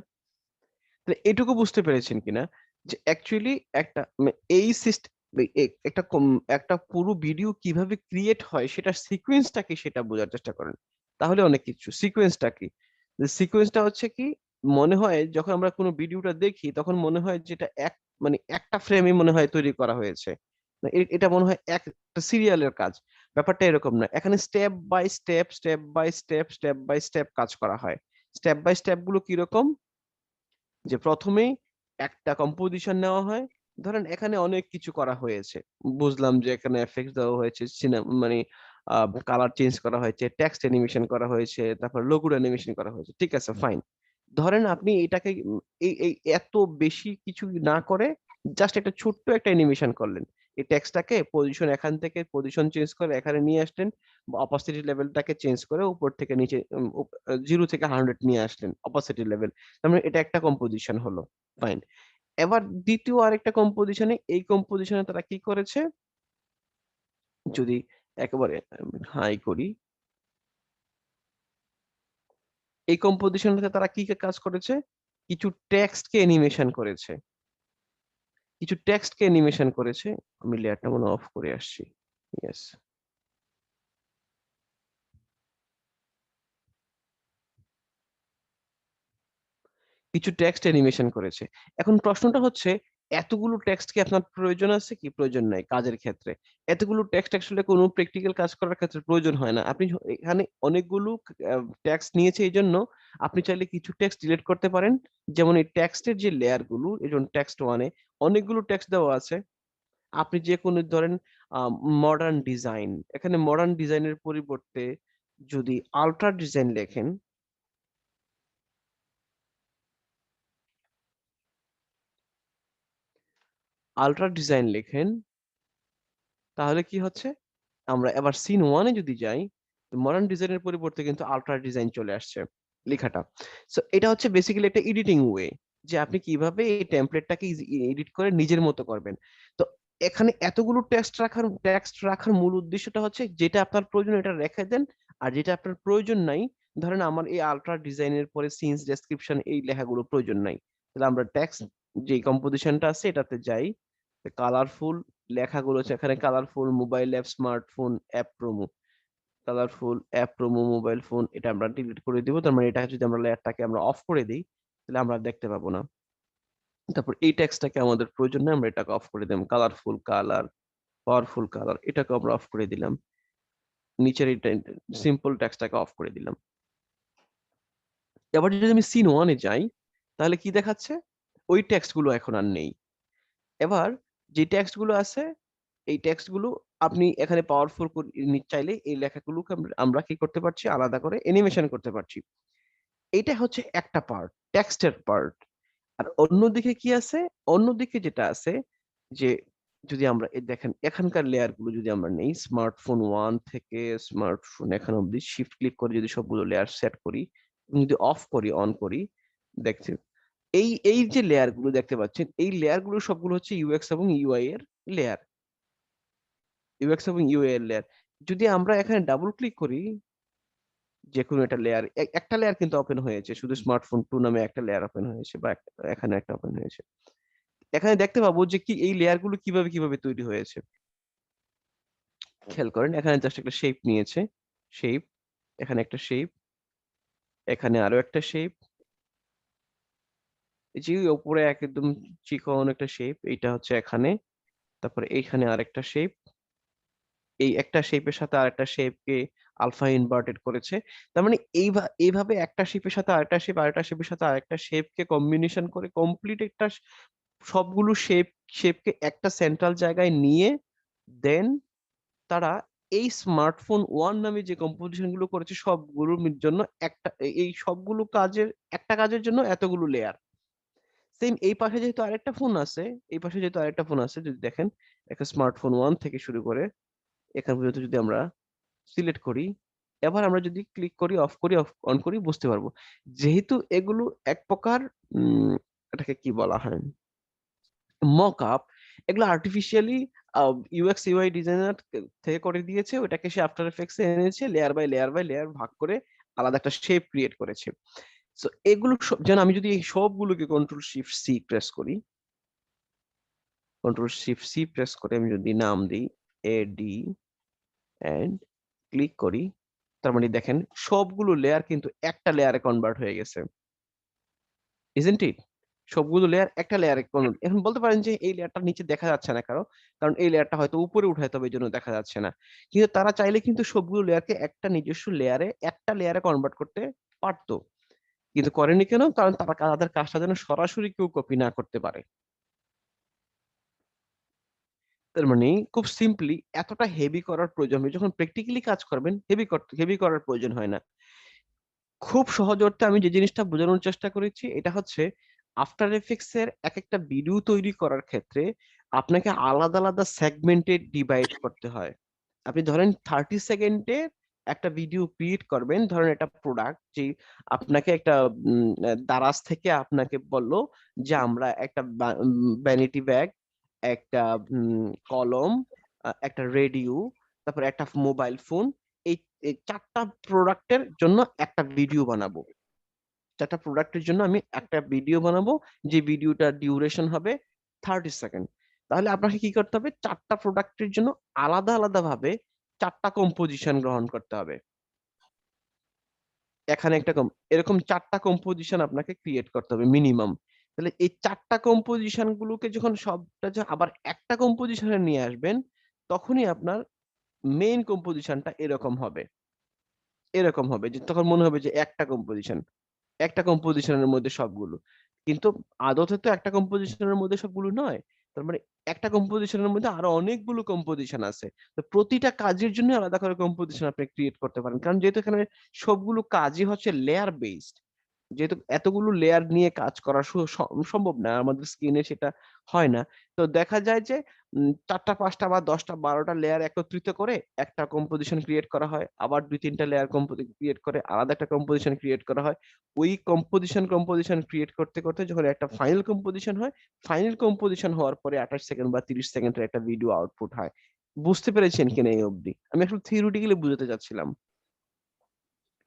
তাহলে এটুকু বুঝতে পেরেছেন কিনা যে অ্যাকচুয়ালি একটা এই সিস্টেম, একটা পুরো ভিডিও কিভাবে ক্রিয়েট হয় সেটা সিকোয়েন্সটা কি সেটা বোঝার চেষ্টা করেন, তাহলে অনেক কিছু। সিকোয়েন্সটা কি? সিকোয়েন্সটা হচ্ছে কি, মনে হয় যখন আমরা কোনো ভিডিওটা দেখি তখন মনে হয় যেটা মানে একটা ফ্রেমে মনে হয় তৈরি করা হয়েছে, না, এটা মনে হয় একটা সিরিয়ালের কাজ। ব্যাপারটা এরকম না, এখানে step by step, step by step, step by step কাজ করা হয়। স্টেপ বাই স্টেপ গুলো কিরকম, যে প্রথমেই একটা কম্পোজিশন নেওয়া হয়। ধরেন এখানে অনেক কিছু করা হয়েছে, বুঝলাম যে এখানে এফেক্টস দেওয়া হয়েছে, মানে কালার চেঞ্জ করা হয়েছে, টেক্সট অ্যানিমেশন করা হয়েছে, তারপর লোগো অ্যানিমেশন করা হয়েছে, ঠিক আছে ফাইন। ধরেন আপনি এটাকে এই এই এত বেশি কিছু না করে জাস্ট একটা ছোট্ট একটা অ্যানিমেশন করলেন। এই টেক্সটটাকে পজিশন, এখান থেকে পজিশন চেঞ্জ করে এখানে নিয়ে আসলেন, অপাসিটি লেভেলটাকে চেঞ্জ করে উপর থেকে নিচে 0 থেকে 100 নিয়ে আসলেন অপাসিটি লেভেল। তার মানে এটা একটা কম্পোজিশন হলো, ফাইন। এবার দ্বিতীয় আরেকটা কম্পোজিশনে, এই কম্পোজিশনে তারা কি করেছে, যদি একেবারে হাই করি, এই কম্পোজিশনটাতে তারা কি কাজ করেছে, কিছু টেক্সটকে অ্যানিমেশন করেছে, কিছু টেক্সটকে অ্যানিমেশন করেছে। আমি লেয়ারটা মনে অফ করে আসছি, ইয়েস। কিছু টেক্সট অ্যানিমেশন করেছে। এখন প্রশ্নটা হচ্ছে, এতগুলো টেক্সট কি আপনার প্রয়োজন আছে কি? প্রয়োজন নাই কাজের ক্ষেত্রে। এতগুলো টেক্সট আসলে কোনো প্র্যাকটিক্যাল কাজ করার ক্ষেত্রে প্রয়োজন হয় না। আপনি এখানে অনেকগুলো টেক্সট নিয়েছে, এই জন্য আপনি চাইলে কিছু টেক্সট ডিলিট করতে পারেন। যেমন এই টেক্সটের যে লেয়ার গুলো, এই জন্য টেক্সট ওয়ানে অনেকগুলো টেক্সট দেওয়া আছে। আপনি যে কোনো ধরেন মডার্ন ডিজাইন, এখানে মডার্ন ডিজাইনের পরিবর্তে যদি আল্ট্রা ডিজাইন লেখেন, আল্ট্রা ডিজাইন লেখেন, তাহলে কি হচ্ছে, আমরা এবার সিন ওয়ানে যদি যাই, মডার্ন ডিজাইনের পরিবর্তে কিন্তু আল্ট্রা ডিজাইন চলে আসছে লেখাটা। সো এটা হচ্ছে বেসিক্যালি একটা এডিটিং ওয়ে, যে আপনি কিভাবে এই টেমপ্লেটটাকে এডিট করে নিজের মতো করবেন। তো এখানে এতগুলো টেক্সট রাখার মূল উদ্দেশ্যটা হচ্ছে, যেটা আপনার প্রয়োজন এটা রেখে দেন, আর যেটা আপনার প্রয়োজন নাই, ধরেন আমার এই আল্ট্রা ডিজাইনের পরে সিন্স ডেসক্রিপশন এই লেখাগুলো প্রয়োজন নাই, তাহলে আমরা টেক্সট যে কম্পোজিশনটা আছে এটাতে যাই, কালারফুল লেখাগুলো আছে, এখানে colourful mobile app, smartphone app promo, colourful app promo mobile phone, এটা আমরা ডিলিট করে দিব। তার মানে এটা যদি আমরা লেয়ারটাকে আমরা অফ করে দিই, তাহলে আমরা দেখতে পাবো না। তারপর এই টেক্সটটাকে আমাদের প্রয়োজন নেই, আমরা এটাকে অফ করে দিলাম। কালারফুল কালার, পাওয়ারফুল কালার, এটাকে আমরা অফ করে দিলাম। নিচের এই সিম্পল টেক্সটটাকে অফ করে দিলাম। এবার যদি আমি সিন ওয়ানে যাই, তাহলে কি দেখাচ্ছে, ওই টেক্সট গুলো এখন আর নেই। এবার যে টেক্সট গুলো আছে, এই টেক্সট গুলো আপনি এখানে পাওয়ারফুল চাইলে এই লেখাগুলোকে আমরা কি করতে পারছি, আলাদা করে অ্যানিমেশন করতে পারছি। এটা হচ্ছে একটা পার্ট, টেক্সটের পার্ট। আর অন্যদিকে কি আছে, অন্যদিকে যেটা আছে, যে যদি আমরা দেখেন এখানকার লেয়ার গুলো যদি আমরা নেই, স্মার্টফোন ওয়ান থেকে স্মার্টফোন এখান অব্দি শিফট ক্লিক করে যদি সবগুলো লেয়ার সেট করি, যদি অফ করি অন করি, দেখছি এই এই যে লেয়ার গুলো দেখতে পাচ্ছেন, এই লেয়ার গুলো সবগুলো হচ্ছে ইউএক্স এবং ইউআই এর লেয়ার, ইউএক্স এবং ইউআই এর লেয়ার। যদি আমরা এখানে ডাবল ক্লিক করি, যে কোনো একটা লেয়ার, একটা লেয়ার কিন্তু ওপেন হয়েছে, শুধু স্মার্টফোন 2 নামে একটা লেয়ার ওপেন হয়েছে, বা এখানে একটা ওপেন হয়েছে। এখানে দেখতে পাবো যে কি এই লেয়ার গুলো কিভাবে কিভাবে তৈরি হয়েছে। খেয়াল করেন, এখানে জাস্ট একটা শেপ নিয়েছে, শেপ, এখানে একটা শেপ, এখানে আরো একটা শেপ, এই যে উপরে একদম চিকন একটা শেপ, এইটা হচ্ছে এখানে, তারপরে এইখানে আরেকটা শেপ, এই একটা শেপের সাথে আরেকটা শেপকে আলফা ইনভার্টেড করেছে। তার মানে এইভাবে একটা শেপের সাথে আরেকটা শেপ, আরেকটা শেপের সাথে আরেকটা শেপকে কম্বিনেশন করে কমপ্লিট একটা সবগুলো শেপকে একটা সেন্ট্রাল জায়গায় নিয়ে দেন তারা এই স্মার্টফোন 1 নামে যে কম্পোজিশন গুলো করেছে সবগুলোর জন্য এই সবগুলো কাজের একটা কাজের জন্য এতগুলো লেয়ার। সেম এই পাশে যেহেতু আরেকটা ফোন আছে, এই পাশে যেহেতু আরেকটা ফোন আছে, যদি দেখেন একটা স্মার্টফোন 1 থেকে শুরু করে এখান পর্যন্ত যদি আমরা সিলেক্ট করি, এবার আমরা যদি ক্লিক করি, অফ করি, অন করি, বুঝতে পারবো যেহেতু এগুলো এক প্রকার এটাকে কি বলা হয়, মক আপ, এগুলো আর্টিফিশিয়ালি ইউএক্স ইউআই ডিজাইনার থেকে করে দিয়েছে, ওটাকে সে আফটার এফেক্টস এ এনেছে, layer by layer by layer by layer আলাদা একটা শেপ ক্রিয়েট করেছে। সো এগুলো যেন আমি যদি এই সবগুলোকে কন্ট্রোল শিফট সি প্রেস করি, কন্ট্রোল শিফট সি প্রেস করে আমি যদি নাম দিই এডি এন্ড ক্লিক করি, তার মানে দেখেন সবগুলো লেয়ার কিন্তু একটা লেয়ারে কনভার্ট হয়ে গেছে, ইজন্ট ইট? সবগুলো লেয়ার একটা লেয়ারে কনভার্ট। এখন বলতে পারেন যে এই লেয়ারটা নিচে দেখা যাচ্ছে না কারণ এই লেয়ারটা হয়তো উপরে উঠায়, তবে এই জন্য দেখা যাচ্ছে না। কিন্তু তারা চাইলে কিন্তু সবগুলো লেয়ারকে একটা নিজস্ব লেয়ারে, একটা লেয়ারে কনভার্ট করতে পারতো, কিন্তু করেনি কেন? কারণ তারা তাদের কাজটা যেন সরাসরি কেউ কপি না করতে পারে। তার মানে খুব সিম্পলি এতটা হেভি করার প্রয়োজন হয়, যখন প্র্যাকটিক্যালি কাজ করবেন হেভি করার প্রয়োজন হয় না। খুব সহজ অর্থে আমি যে জিনিসটা বোঝানোর চেষ্টা করেছি এটা হচ্ছে, আফটার এফেক্টস এর এক একটা ভিডিও তৈরি করার ক্ষেত্রে আপনাকে আলাদা আলাদা সেগমেন্টে ডিভাইড করতে হয়। আপনি ধরেন 30 সেকেন্ডের একটা ভিডিও ক্রিয়েট করবেন, ধরেন একটা প্রোডাক্ট যে আপনাকে একটা দারাজ থেকে আপনাকে বললো যে আমরা একটা ভ্যানিটি ব্যাগ, একটা কলম, একটা রেডিও, তারপর একটা মোবাইল ফোন, এই এই 4টা প্রোডাক্টের জন্য একটা ভিডিও বানাবো। 4টা প্রোডাক্টের জন্য আমি একটা ভিডিও বানাবো, যে ভিডিওটার ডিউরেশন হবে 30 সেকেন্ড। তাহলে আপনাকে কি করতে হবে? 4টা প্রোডাক্টের জন্য আলাদা আলাদা ভাবে 4টা কম্পোজিশন গ্রহণ করতে হবে। এখানে একটা এরকম 4টা কম্পোজিশন আপনাকে ক্রিয়েট করতে হবে মিনিমাম। তাহলে এই 4টা কম্পোজিশন গুলোকে যখন আবার একটা কম্পোজিশনে নিয়ে আসবেন, তখনই আপনার মেইন কম্পোজিশনটা এরকম হবে যে তখন মনে হবে যে একটা কম্পোজিশনের মধ্যে সবগুলো, কিন্তু আদতে তো একটা কম্পোজিশনের মধ্যে সবগুলো নয়। তার মানে একটা কম্পোজিশনের মধ্যে আরো অনেকগুলো কম্পোজিশন আছে। তো প্রতিটা কাজের জন্য আলাদা করে কম্পোজিশন আপনি ক্রিয়েট করতে পারেন, কারণ যেহেতু এখানে সবগুলো কাজই হচ্ছে লেয়ার বেসড, যেহেতু এতগুলো লেয়ার নিয়ে কাজ করা সম্ভব না, আমাদের স্ক্রিনে সেটা হয় না। তো দেখা যায় যে 4টা 5টা বা 10টা 12টা লেয়ার একত্রিত করে একটা কম্পোজিশন ক্রিয়েট করা হয়, আবার 2-3টা লেয়ার ক্রিয়েট করে আলাদা একটা কম্পোজিশন ক্রিয়েট করা হয়। ওই কম্পোজিশন ক্রিয়েট করতে করতে যখন একটা ফাইনাল কম্পোজিশন হয়, ফাইনাল কম্পোজিশন হওয়ার পরে 28 সেকেন্ড বা 30 সেকেন্ডের একটা ভিডিও আউটপুট হয়। বুঝতে পেরেছেন কিনা এই অবধি? আমি আসলে থিওরিটিক্যালি বুঝাতে চাচ্ছিলাম।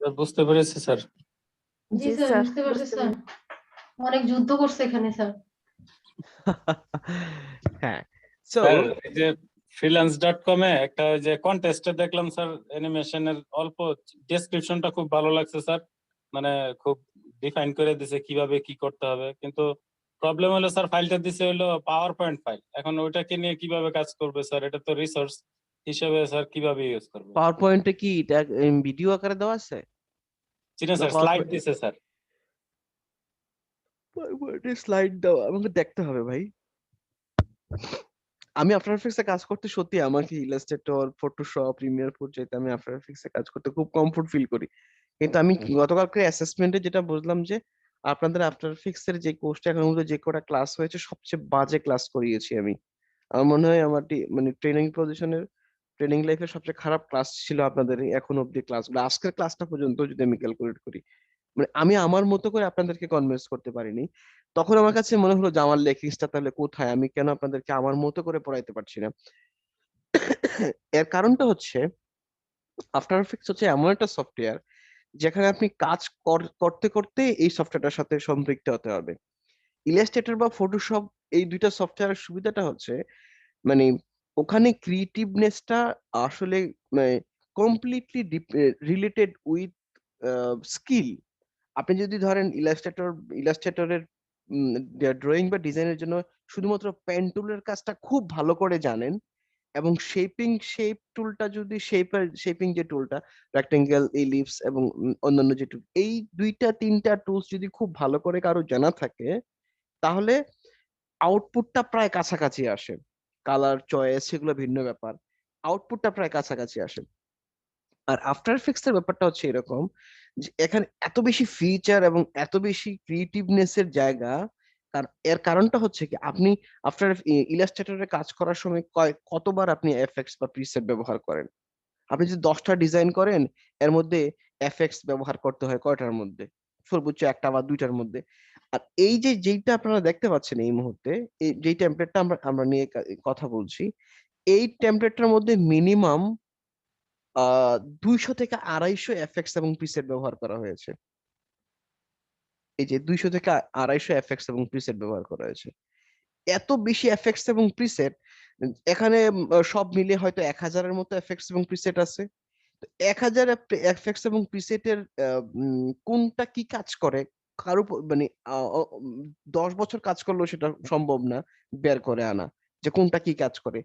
বুঝতে পেরেছি স্যার। জি স্যার, বুঝতে পারছি স্যার। অনেক যুদ্ধ করছে এখানে স্যার। হ্যাঁ, সো স্যার এই যে freelance.com এ একটা ওই যে কন্টেস্টে দেখলাম স্যার, অ্যানিমেশনের অল্প ডেসক্রিপশনটা খুব ভালো লাগছে স্যার, মানে খুব ডিফাইন করে দিছে কিভাবে কি করতে হবে, কিন্তু প্রবলেম হলো স্যার ফাইলটা দিছে হলো পাওয়ার পয়েন্ট ফাইল। এখন ওইটাকে নিয়ে কিভাবে কাজ করবে স্যার? এটা তো রিসোর্স হিসেবে স্যার কিভাবে ইউজ করবে? পাওয়ার পয়েন্টে কি এটা ভিডিও আকারে দেওয়া আছে? জি না স্যার, স্লাইড দিছে স্যার। পাওয়ার পয়েন্টে স্লাইড দেওয়া আমাকে দেখতে হবে ভাই। আমি আফটার এফেক্টস এ কাজ করতে সত্যি আমাকে ইলাস্ট্রেটর, ফটোশপ, প্রিমিয়ার প্রো যেতে আমি আফটার এফেক্টস এ কাজ করতে খুব কমফোর্ট ফিল করি। কিন্তু আমি গতকালকে অ্যাসেসমেন্টে যেটা বুঝলাম যে আপনাদের আফটার এফেক্টস এর যে কোর্সটা এখন মধ্যে যে কটা ক্লাস হয়েছে সবচেয়ে বাজে ক্লাস করিয়েছি আমি। আমার মনে হয় আমার মানে ট্রেনিং লাইফের সবচেয়ে খারাপ ক্লাস ছিল আপনাদের এখন অব্দি ক্লাসগুলো, আজকের ক্লাসটা পর্যন্ত যদি আমি ক্যালকুলেট করি। মানে আমি আমার মতো করে আপনাদেরকে কনভিন্স করতে পারিনি। তখন আমার কাছে মনে হলো যে আমার লেকিংসটা তাহলে কোথায়, আমি কেন আপনাদেরকে আমার মতো করে পড়াইতে পারছি না। এর কারণটা হচ্ছে আফটার এফেক্টস হচ্ছে এমন একটা সফটওয়্যার যেখানে আপনি কাজ করতে করতে এই সফটওয়্যারটার সাথে সম্পৃক্ত হতে হবে। ইলাস্ট্রেটর বা ফটোশপ এই দুইটা সফটওয়্যারের সুবিধাটা হচ্ছে মানে ওখানে ক্রিয়েটিভনেসটা আসলে মানে কমপ্লিটলি রিলেটেড উইথ স্কিল। আপনি যদি ধরেন ইলাস্ট্রেটরের ড্রয়িং বা ডিজাইনের জন্য শুধুমাত্র পেন টুলের কাজটা খুব ভালো করে জানেন, এবং শেপ টুলটা যদি শেপিং যে টুলটা রেক্টেঙ্গেল, ইলিপস এবং অন্যান্য যে টুল, এই 2-3টা টুলস যদি খুব ভালো করে কারো জানা থাকে, তাহলে আউটপুটটা প্রায় কাছাকাছি আসে। কালার চয়েস সেগুলো ভিন্ন ব্যাপার, আউটপুটটা প্রায় কাছাকাছি আসে। আর আফটার এফেক্টস এর ব্যাপারটা হচ্ছে এরকম যে এখানে এত বেশি ফিচার এবং এত বেশি ক্রিয়েটিভনেস এর জায়গা। এর কারণটা হচ্ছে কি, আপনি আফটার ইলাস্ট্রেটরে কাজ করার সময় কতবার আপনি এফেক্টস বা প্রিসেট ব্যবহার করেন? আপনি যদি 10টা ডিজাইন করেন, এর মধ্যে এফেক্টস ব্যবহার করতে হয় কয়টার মধ্যে? সর্বোচ্চ একটা বা দুইটার মধ্যে। আর এই যে যেইটা আপনারা দেখতে পাচ্ছেন এই মুহূর্তে, এই যেই টেমপ্লেটটা আমরা আমরা নিয়ে কথা বলছি, এই টেমপ্লেটটার মধ্যে মিনিমাম 200 থেকে 250 এফেক্টস এবং প্রিসেট ব্যবহার করা হয়েছে। এই যে 200 থেকে 250 এফেক্টস এবং প্রিসেট ব্যবহার করা হয়েছে। এত বেশি এফেক্টস এবং প্রিসেট, এখানে সব মিলে হয়তো 1000-এর মতো এফেক্টস এবং প্রিসেট আছে। 1000 এফেক্টস এবং প্রিসেটের কোনটা কি কাজ করে, কারো মানে 10 বছর কাজ করলেও সেটা সম্ভব না বের করে আনা যে কোনটা কি কাজ করে।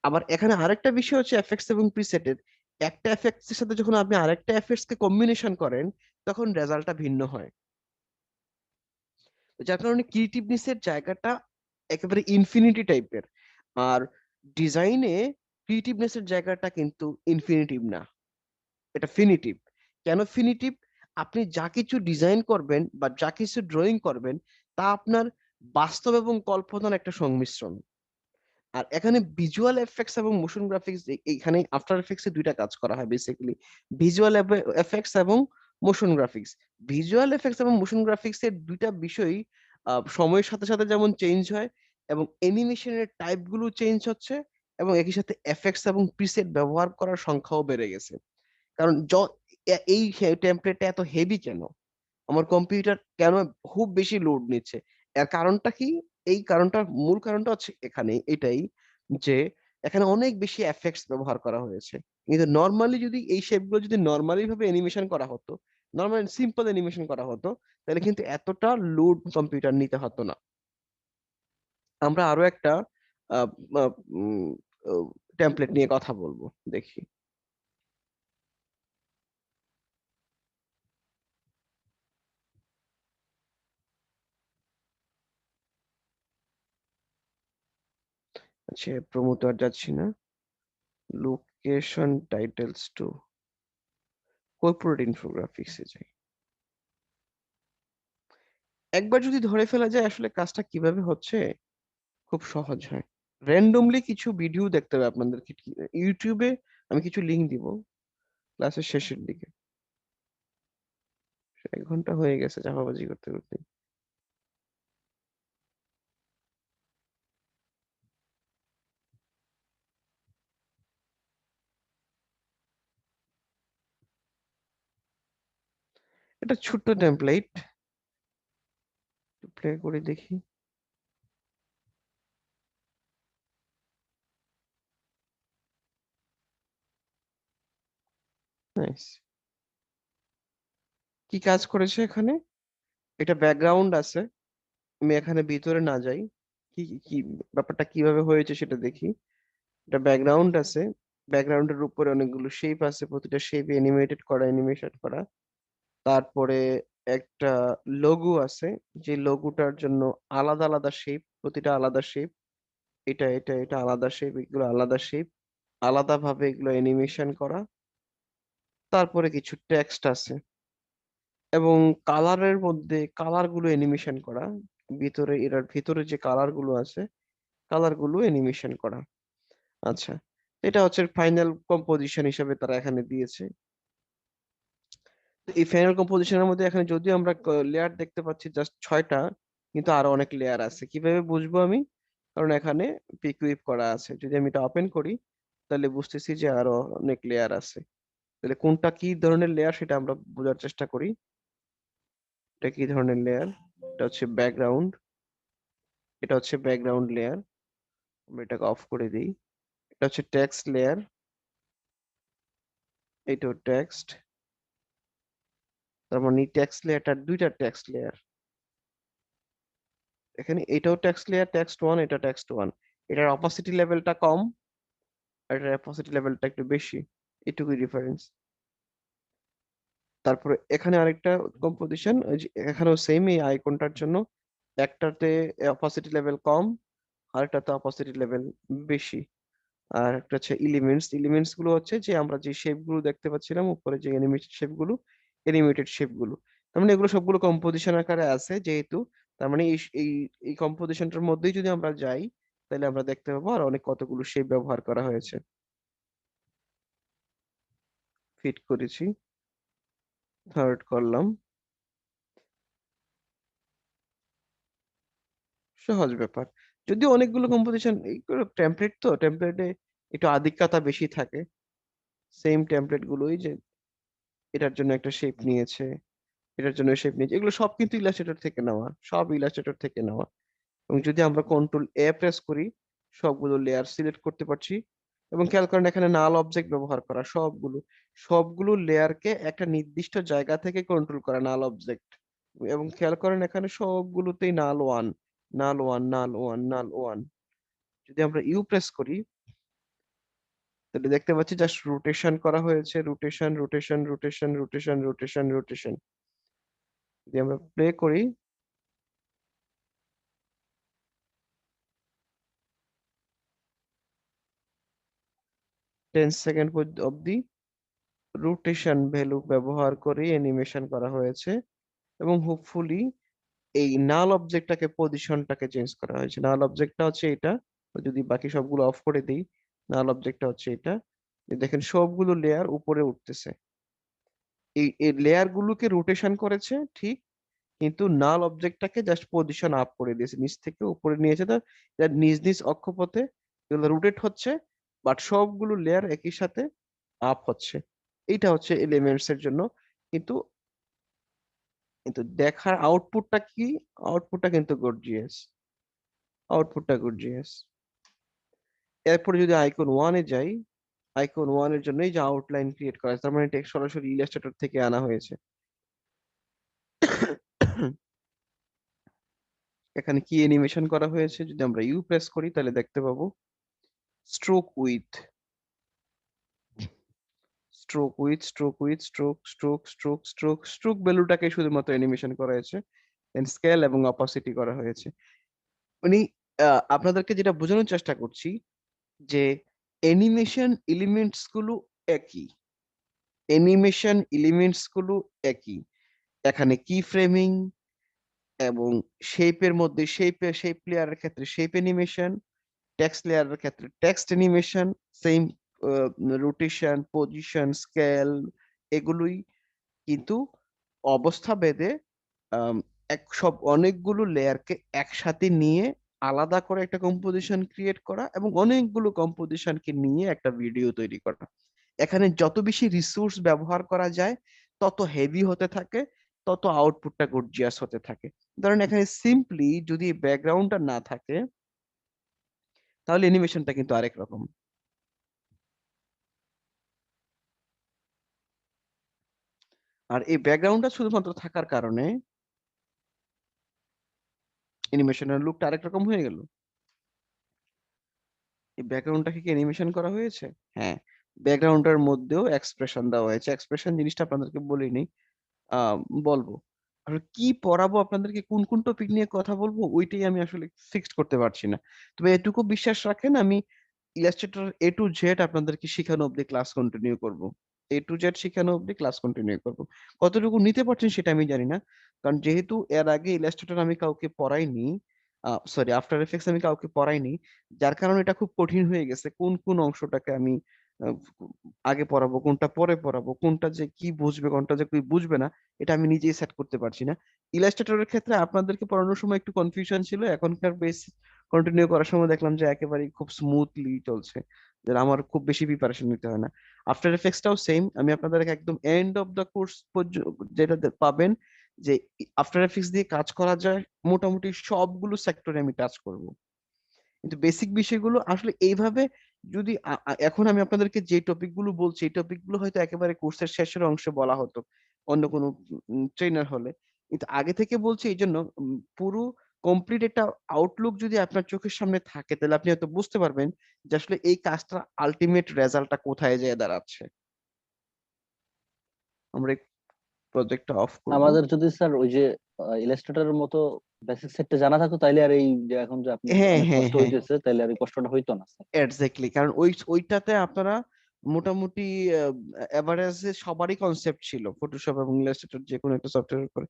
আবার এখানে আরেকটা বিষয় হচ্ছে এফেক্টস এবং প্রিসেটের, একটা এফেক্টস এর সাথে যখন আপনি আরেকটা এফেক্টস কে কম্বিনেশন করেন, তখন রেজাল্টটা ভিন্ন হয়। যার কারণে ক্রিয়েটিভনেস এর জায়গাটা একেবারে ইনফিনিটি টাইপের। আর ডিজাইনে ক্রিয়েটিভনেস এর জায়গাটা কিন্তু ইনফিনিটিভ না, এটা ফিনিটিভ। কেন ফিনিটিভ? আপনি যা কিছু ডিজাইন করবেন বা যা কিছু ড্রয়িং করবেন, তা আপনার বাস্তব এবং কল্পনার একটা সংমিশ্রণ। আর এখানে ভিজুয়াল এফেক্টস এবং মোশন গ্রাফিক্স, এখানে আফটার এফেক্টস এ দুইটা কাজ করা হয় বেসিক্যালি, ভিজুয়াল এফেক্টস এবং মোশন গ্রাফিক্স। ভিজুয়াল এফেক্টস এবং মোশন গ্রাফিক্স এর দুইটা বিষয়ই সময়ের সাথে সাথে যেমন চেঞ্জ হয়, এবং অ্যানিমেশনের টাইপ গুলো চেঞ্জ হচ্ছে, এবং একই সাথে এফেক্টস এবং প্রিসেট ব্যবহার করার সংখ্যাও বেড়ে গেছে। কারণ এই টেমপ্লেটটা এত হেভি কেন, আমার কম্পিউটার কেন খুব বেশি লোড নিচ্ছে, এর কারণটা কি? এই কারণটা, মূল কারণটা হচ্ছে এখানে এটাই যে এখানে অনেক বেশি এফেক্টস ব্যবহার করা হয়েছে। কিন্তু নর্মালি যদি এই শেপগুলো যদি নর্মালি ভাবে অ্যানিমেশন করা হতো, নর্মাল সিম্পল অ্যানিমেশন করা হতো, তাহলে কিন্তু এতটা লোড কম্পিউটার নিতে হতো না। আমরা আরো একটা টেমপ্লেট নিয়ে কথা বলবো, দেখি। আচ্ছা, প্রমোট আর যাচ্ছি না, লোকেশন টাইটেলস টু কর্পোরেট ইনফোগ্রাফিক্সে যাই। একবার যদি ধরে ফেলা যায় আসলে কাজটা কিভাবে হচ্ছে, খুব সহজ হয়। র্যান্ডমলি কিছু ভিডিও দেখতে হবে আপনাদেরকে, ইউটিউবে আমি কিছু লিংক দিব ক্লাসের শেষের দিকে। 1 ঘন্টা হয়ে গেছে চাপাবাজি করতে করতে। এটা ছোট্ট টেমপ্লেট, প্লে করে দেখি। নাইস। কি কাজ করেছে এখানে? এটা ব্যাকগ্রাউন্ড আছে, আমি এখানে ভিতরে না যাই, কি কি কি ব্যাপারটা কিভাবে হয়েছে সেটা দেখি। এটা ব্যাকগ্রাউন্ড আছে, ব্যাকগ্রাউন্ডের উপরে অনেকগুলো শেপ আছে, প্রতিটা শেপ অ্যানিমেটেড করা, অ্যানিমেশন করা। তারপরে একটা লোগো আছে, যে লোগোটার জন্য আলাদা আলাদা শেপ, প্রতিটা আলাদা শেপ, এটা এটা এটা আলাদা শেপ, এগুলো আলাদা শেপ, আলাদা ভাবে এগুলো অ্যানিমেশন করা। তারপরে কিছু টেক্সট আছে, এবং কালারের মধ্যে কালার গুলো অ্যানিমেশন করা, ভিতরে এটার ভিতরে যে কালার গুলো আছে, কালার গুলো অ্যানিমেশন করা। আচ্ছা, এটা হচ্ছে ফাইনাল কম্পোজিশন হিসেবে তারা এখানে দিয়েছে। তো এই ফাইনাল কম্পোজিশনের মধ্যে এখানে যদিও আমরা লেয়ার দেখতে পাচ্ছি জাস্ট 6টা, কিন্তু আরো অনেক লেয়ার আছে। কিভাবে বুঝবো আমি? কারণ এখানে পিকুইপ করা আছে, যদি আমি এটা ওপেন করি তাহলে বুঝতেছি যে আরো অনেক লেয়ার আছে। তাহলে কোনটা কি ধরনের লেয়ার সেটা আমরা বোঝার চেষ্টা করি। এটা কি ধরনের লেয়ার? এটা হচ্ছে ব্যাকগ্রাউন্ড, এটা হচ্ছে ব্যাকগ্রাউন্ড লেয়ার, আমরা এটাকে অফ করে দিই। এটা হচ্ছে টেক্সট লেয়ার, এটাও টেক্সট। তার মানে টেক্সট লেয়ারটার দুইটা টেক্সট লেয়ার, এখানে এটাও টেক্সট লেয়ার, টেক্সট ওয়ান, এটা টেক্সট ওয়ান। এটার অপাসিটি লেভেলটা কম, আর এটার অপাসিটি লেভেলটা একটু বেশি, এটুকুই ডিফারেন্স। তারপরে এখানে আরেকটা কম্পোজিশন, এখানেও সেম, এই আইকনটার জন্য একটাতে অপাসিটি লেভেল কম, আরেকটাতে অপাসিটি লেভেল বেশি। আর একটা হচ্ছে এলিমেন্টস। এলিমেন্টস গুলো হচ্ছে যে আমরা যে শেপ গুলো দেখতে পাচ্ছিলাম উপরে, যে অ্যানিমেটেড শেপ গুলো, অ্যানিমেটেড শেপ গুলো, তার মানে এগুলো সবগুলো কম্পোজিশন আকারে আছে যেহেতু, তার মানে এই কম্পোজিশনটার মধ্যেই যদি আমরা যাই তাহলে আমরা দেখতে পাবো আর অনেক কতগুলো শেপ ব্যবহার করা হয়েছে। ফিট করেছি, থার্ড করলাম, সহজ ব্যাপার। যদিও অনেকগুলো কম্পোজিশন, এইগুলো টেমপ্লেট, তো টেমপ্লেটে একটু আধিক্যতা বেশি থাকে। সেম টেমপ্লেট গুলোই, যে এটার জন্য একটা শেপ নিয়েছে, এটার জন্য শেপ নিয়েছে, এগুলো সব কিন্তু ইলাস্ট্রেটর থেকে নেওয়া, সব ইলাস্ট্রেটর থেকে নেওয়া। এবং যদি আমরা কন্ট্রোল এ প্রেস করি, সবগুলো লেয়ার সিলেক্ট করতে পারছি। এবং খেয়াল করেন এখানে নাল অবজেক্ট ব্যবহার করা, সবগুলো সবগুলো লেয়ারকে একটা নির্দিষ্ট জায়গা থেকে কন্ট্রোল করা নাল অবজেক্ট। এবং খেয়াল করেন এখানে সবগুলোতেই নাল ওয়ান, নাল ওয়ান, নাল ওয়ান, নাল ওয়ান। যদি আমরা ইউ প্রেস করি তাহলে দেখতে পাচ্ছি জাস্ট রোটেশন করা হয়েছে, rotation, rotation, rotation, rotation, rotation, rotation. যদি আমরা প্লে করি, 10 সেকেন্ড অবধি রোটেশন ভ্যালু ব্যবহার করে অ্যানিমেশন করা হয়েছে। এবং হোপফুলি এই নাল অবজেক্টটাকে, পজিশনটাকে চেঞ্জ করা হয়েছে। নাল অবজেক্টটা হচ্ছে এটা, যদি বাকি সবগুলো অফ করে দিই, নাল অবজেক্টটা হচ্ছে এটা। দেখেন সবগুলো লেয়ার উপরে উঠতেছে, এই লেয়ার গুলোকে রোটেশন করেছে ঠিক, কিন্তু নাল অবজেক্টটাকে জাস্ট পজিশন আপ করে দিয়েছে, নিচ থেকে উপরে নিয়েছে। তো এটা নিজ নিজ অক্ষপথে এগুলো রোটেট হচ্ছে, বাট সবগুলো লেয়ার একই সাথে আপ হচ্ছে। এইটা হচ্ছে এলিমেন্টস এর জন্য। কিন্তু কিন্তু দেখার আউটপুটটা কি? আউটপুটটা কিন্তু গর্জিয়াস, আউটপুটটা গর্জিয়াস। এরপরে যদি আইকন ওয়ানে যাই, আইকন ওয়ান এর জন্য এই যে আউটলাইন ক্রিয়েট করা আছে, তার মানে এটা সরাসরি ইলাস্ট্রেটর থেকে আনা হয়েছে। এখানে কি অ্যানিমেশন করা হয়েছে যদি আমরা ইউ প্রেস করি তাহলে দেখতে পাবো stroke width, stroke width, stroke width, stroke, stroke, stroke, stroke, stroke ভ্যালুটাকে শুধুমাত্র অ্যানিমেশন করা হয়েছে, স্কেল এবং অপাসিটি করা হয়েছে। মানে আপনাদেরকে যেটা বোঝানোর চেষ্টা করছি যে অ্যানিমেশন এলিমেন্টস গুলো একই, অ্যানিমেশন এলিমেন্টস গুলো একই। এখানে কি ফ্রেমিং এবং শেপের মধ্যে শেপ লেয়ারের ক্ষেত্রে শেপ অ্যানিমেশন, টেক্সট লেয়ারের ক্ষেত্রে text animation, same rotation, position, scale, এগুলোই। কিন্তু অবস্থা ভেদে সব অনেকগুলো লেয়ারকে একসাথে নিয়ে আলাদা করে একটা কম্পোজিশন ক্রিয়েট করা এবং অনেকগুলো কম্পোজিশনকে নিয়ে একটা ভিডিও তৈরি করা। এখানে যত বেশি রিসোর্স ব্যবহার করা যায় তত হেভি হতে থাকে, তত আউটপুটটা গর্জিয়াস হতে থাকে। ধরেন এখানে সিম্পলি যদি ব্যাকগ্রাউন্ডটা না থাকে তাহলে অ্যানিমেশনটা কিন্তু আরেক রকম। আর এই ব্যাকগ্রাউন্ডটা শুধুমাত্র থাকার কারণে অ্যানিমেশনের লুকটা আরেক রকম হয়ে গেল। এই ব্যাকগ্রাউন্ডটাকে কি অ্যানিমেশন করা হয়েছে? হ্যাঁ, ব্যাকগ্রাউন্ডের মধ্যেও এক্সপ্রেশন দেওয়া হয়েছে। এক্সপ্রেশন জিনিসটা আপনাদেরকে বলিনি, আহ বলবো। আর কি পড়াবো আপনাদেরকে, কোন কোন টপিক নিয়ে কথা বলবো, ওইটাই আমি আসলে ফিক্সড করতে পারছি না। তবে এটুকু বিশ্বাস রাখেন, আমি ইলাস্ট্রেটর এ টু জেড আপনাদেরকে শিখানো অবধি ক্লাস কন্টিনিউ করব। এ টু জেড শিখানো অবধি ক্লাস কন্টিনিউ করব। কতটুকু নিতে পারছেন সেটা আমি জানি না, কারণ যেহেতু এর আগে ইলাস্ট্রেটর আমি কাউকে পড়াইনি, সরি আফটার এফেক্টস আমি কাউকে পড়াইনি, যার কারণে এটা খুব কঠিন হয়ে গেছে কোন কোন অংশটাকে আমি আহ, আগে পড়াবো, কোনটা পরে পড়াবো, কোনটা যে কি বুঝবে, কোনটা যে কি বুঝবে না, এটা আমি নিজেই সেট করতে পারছি না। ইলাস্ট্রেটরের ক্ষেত্রে আপনাদেরকে পড়ানোর সময় একটু কনফিউশন ছিল, এখনকার বেস কন্টিনিউ করার সময় দেখলাম যে একেবারেই খুব স্মুথলি চলছে, যে আমার খুব বেশি প্রিপারেশন নিতে হয় না। আফটার এফেক্টসটাও সেম, আমি আপনাদেরকে একদম এন্ড অফ দ্য কোর্স যেটা পাবেন, যে আফটার এফেক্টস দিয়ে কাজ করা যায় মোটামুটি সবগুলো সেক্টরে আমি টাচ করব। কিন্তু বেসিক বিষয়গুলো আসলে এইভাবে যদি এখন আমি আপনাদেরকে যে টপিক গুলো বলছি, এই টপিক গুলো হয়তো একেবারে কোর্সের শেষের অংশে বলা হতো অন্য কোনো ট্রেনার হলে, কিন্তু আগে থেকে বলছি এই জন্য পুরো কমপ্লিট একটা আউটলুক যদি আপনার চোখের সামনে থাকে তাহলে আপনি হয়তো বুঝতে পারবেন যে আসলে এই কাজটা আলটিমেট রেজাল্টটা কোথায় যেয়ে দাঁড়াচ্ছে। আমরা প্রজেক্টটা অফ করব। আমাদের যদি স্যার ওই যে ইলাস্ট্রেটরের মতো বেসিক সেটটা জানা থাকতো তাইলে আর এই যে এখন যে আপনি হ্যাঁ, অনেক হ্যাঁ, কষ্ট হ্যাঁ। হইতেছে তাইলে আর এই কষ্টটা হইতো না স্যার। এক্স্যাক্টলি, কারণ ওইটাতে আপনারা মোটামুটি এভারেজে সবারই কনসেপ্ট ছিল, ফটোশপ এবং ইলাস্ট্রেটর যে কোনো একটা সফটওয়্যার উপর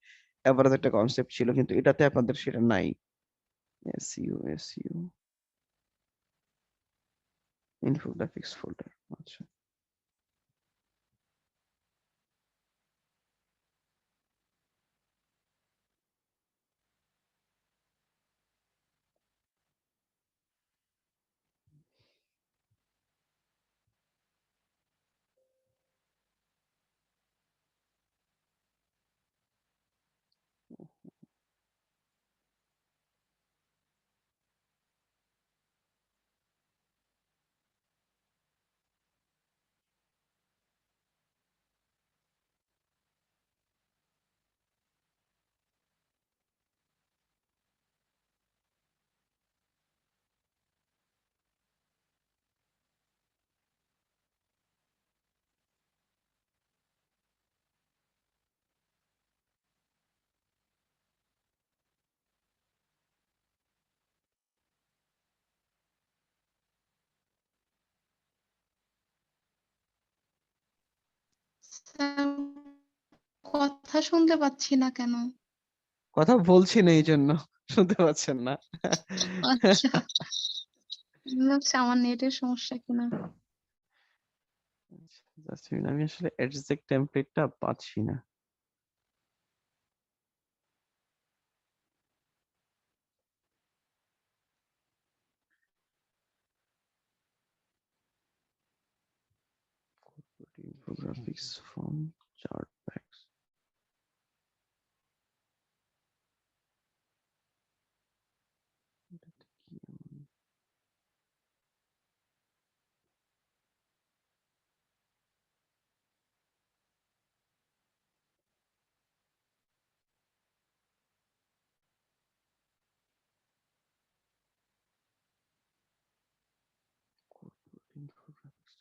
এভারেজ একটা কনসেপ্ট ছিল, কিন্তু এটাতে আপনাদের সেটা নাই। এসইউ ইনফোগ্রাফিক্স ফোল্ডার, আচ্ছা। স্যার, কথা শুনতে পাচ্ছি না কেন? কথা বলছি না এই জন্য শুনতে পাচ্ছেন না। আচ্ছা, মনে হচ্ছে আমার নেটের সমস্যা কিনা। Just a minute, আমি আসলে এক্সাক্ট টেমপ্লেটটা পাচ্ছি না। Infographics from chart packs. এটাতে কি এমন? Corporate infographics.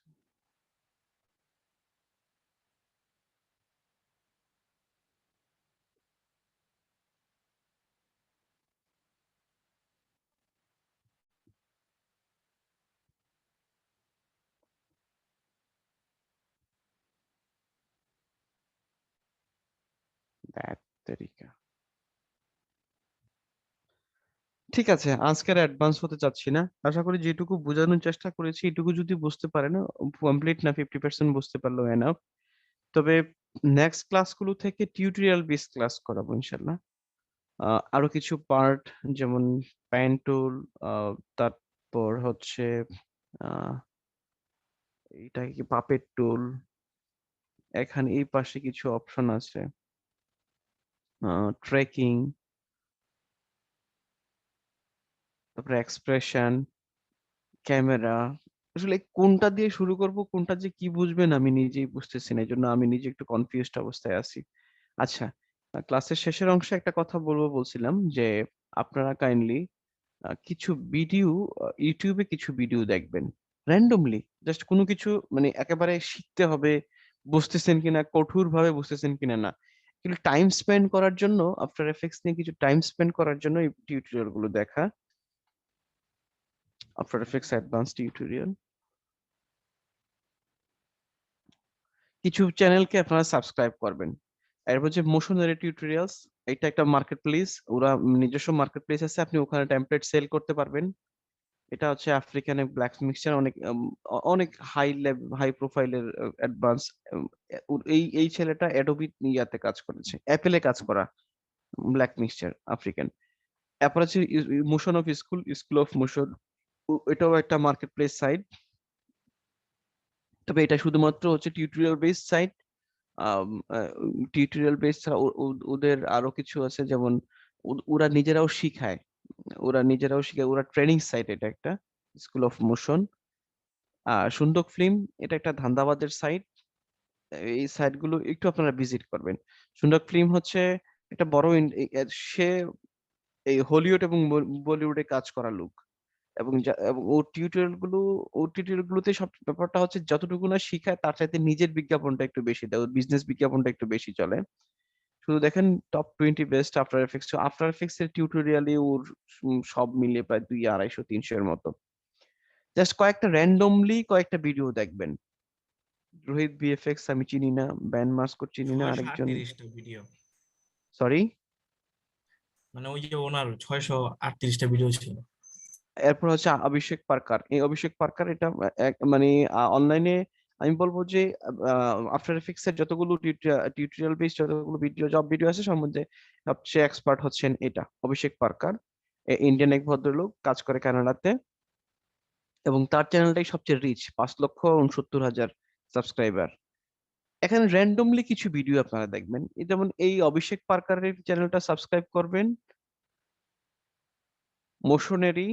That তরিকা। ঠিক আছে, আজকের অ্যাডভান্স হতে চাচ্ছি না। আশা করি যেটুকু বোঝানোর চেষ্টা করেছি এটুকু যদি বুঝতে পারেন, কমপ্লিট না 50% বুঝতে পারলেও এনাফ। তবে নেক্সট ক্লাসগুলো থেকে টিউটোরিয়াল বেস ক্লাস করাবো ইনশাল্লাহ। আরো কিছু পার্ট যেমন প্যান টুল, তারপর হচ্ছে আহ এটা কি পাপেট টুল, এখানে এই পাশে কিছু অপশন আছে, ট্রেকিং, তারপরে এক্সপ্রেশন, ক্যামেরা। আসলে কোনটা দিয়ে শুরু করব, কোনটা যে কি বুঝবেন আমি নিজেই বুঝতেছি না, এই জন্য আমি নিজে একটু কনফিউজড অবস্থায় আছি। আচ্ছা, ক্লাসের শেষের অংশে একটা কথা বলবো বলছিলাম যে আপনারা কাইন্ডলি কিছু ভিডিও, ইউটিউবে কিছু ভিডিও দেখবেন র্যান্ডমলি, জাস্ট কোনো কিছু মানে একেবারে শিখতে হবে বুঝতেছেন কিনা, কঠোর ভাবে বুঝতেছেন কিনা না, কিন্তু টাইম স্পেন্ড করার জন্য, আফটার এফেক্টস নিয়ে কিছু টাইম স্পেন্ড করার জন্য এই টিউটোরিয়াল গুলো দেখা। আফটার এফেক্টস অ্যাডভান্স টিউটোরিয়াল, কিছু চ্যানেলকে আপনারা সাবস্ক্রাইব করবেন। এরপর যে মোশনারি টিউটোরিয়ালস, এটা একটা মার্কেট প্লেস, ওরা নিজস্ব মার্কেট প্লেস আছে, আপনি ওখানে টেমপ্লেট সেল করতে পারবেন। এটা হচ্ছে আফ্রিকান ব্ল্যাক মিক্সচার, অনেক অনেক হাই লেভেল হাই প্রোফাইলের অ্যাডভান্স। এই ছেলেটা অ্যাডোবি ইয়াতে কাজ করেছে, অ্যাপেলে কাজ করা, ব্ল্যাক মিক্সচার আফ্রিকান। তারপর আছে motion of school, school of motion, এটাও একটা মার্কেট প্লেস সাইট। তবে এটা শুধুমাত্র হচ্ছে tutorial base site. Tutorial base ছাড়া ওদের আরো কিছু আছে, যেমন ওরা নিজেরাও শিখায়, ওরা ট্রেনিং সাইট, এটা একটা স্কুল অফ মোশন। সুন্দর ফিল্ম, এটা একটা ধান্দাবাজের সাইট। এই সাইট গুলো একটু আপনারা ভিজিট করবেন। সুন্দর ফিল্ম হচ্ছে একটা বড় সে এই হলিউড এবং বলিউডে কাজ করা লোক, এবং এবং ওর টিউটোরিয়াল গুলোতে সব ব্যাপারটা হচ্ছে যতটুকু না শিখায় তার চাইতে নিজের বিজ্ঞাপনটা একটু বেশি দেয়, বিজনেস বিজ্ঞাপনটা একটু বেশি চলে। শুধু দেখেন top 20 best after effects. After effects এর টিউটোরিয়ালে ওর সব মিলিয়ে প্রায় 200, 250, 300 এর মতো। জাস্ট কয়েকটা র্যান্ডমলি কয়েকটা ভিডিও দেখবেন। রোহিত ভিএফএক্স আমি চিনি না, ব্যান মাস্কো চিনি না, আরেকজন 638টা ভিডিও, সরি। মানে ওই যে ওনার 638টা ভিডিও ছিল। এরপর হচ্ছে অভিষেক পার্কার। এই অভিষেক পার্কার এটা মানে অনলাইনে আমি বলবো যে আফটার এফেক্টস এর যতগুলো টিউটোরিয়াল বেস যতগুলো ভিডিও জব ভিডিও আছে সব মধ্যে সবচেয়ে এক্সপার্ট হচ্ছেন এটা অভিষেক পার্কার। ইন্ডিয়ান এক ভদ্রলোক, কাজ করে কানাডাতে, এবং তার চ্যানেলটাই সবচেয়ে রিচ, 5,69,000 সাবস্ক্রাইবার। এখানে র্যান্ডমলি কিছু ভিডিও আপনারা দেখবেন, যেমন এই অভিষেক পার্কারের চ্যানেলটা সাবস্ক্রাইব করবেন। Motionary,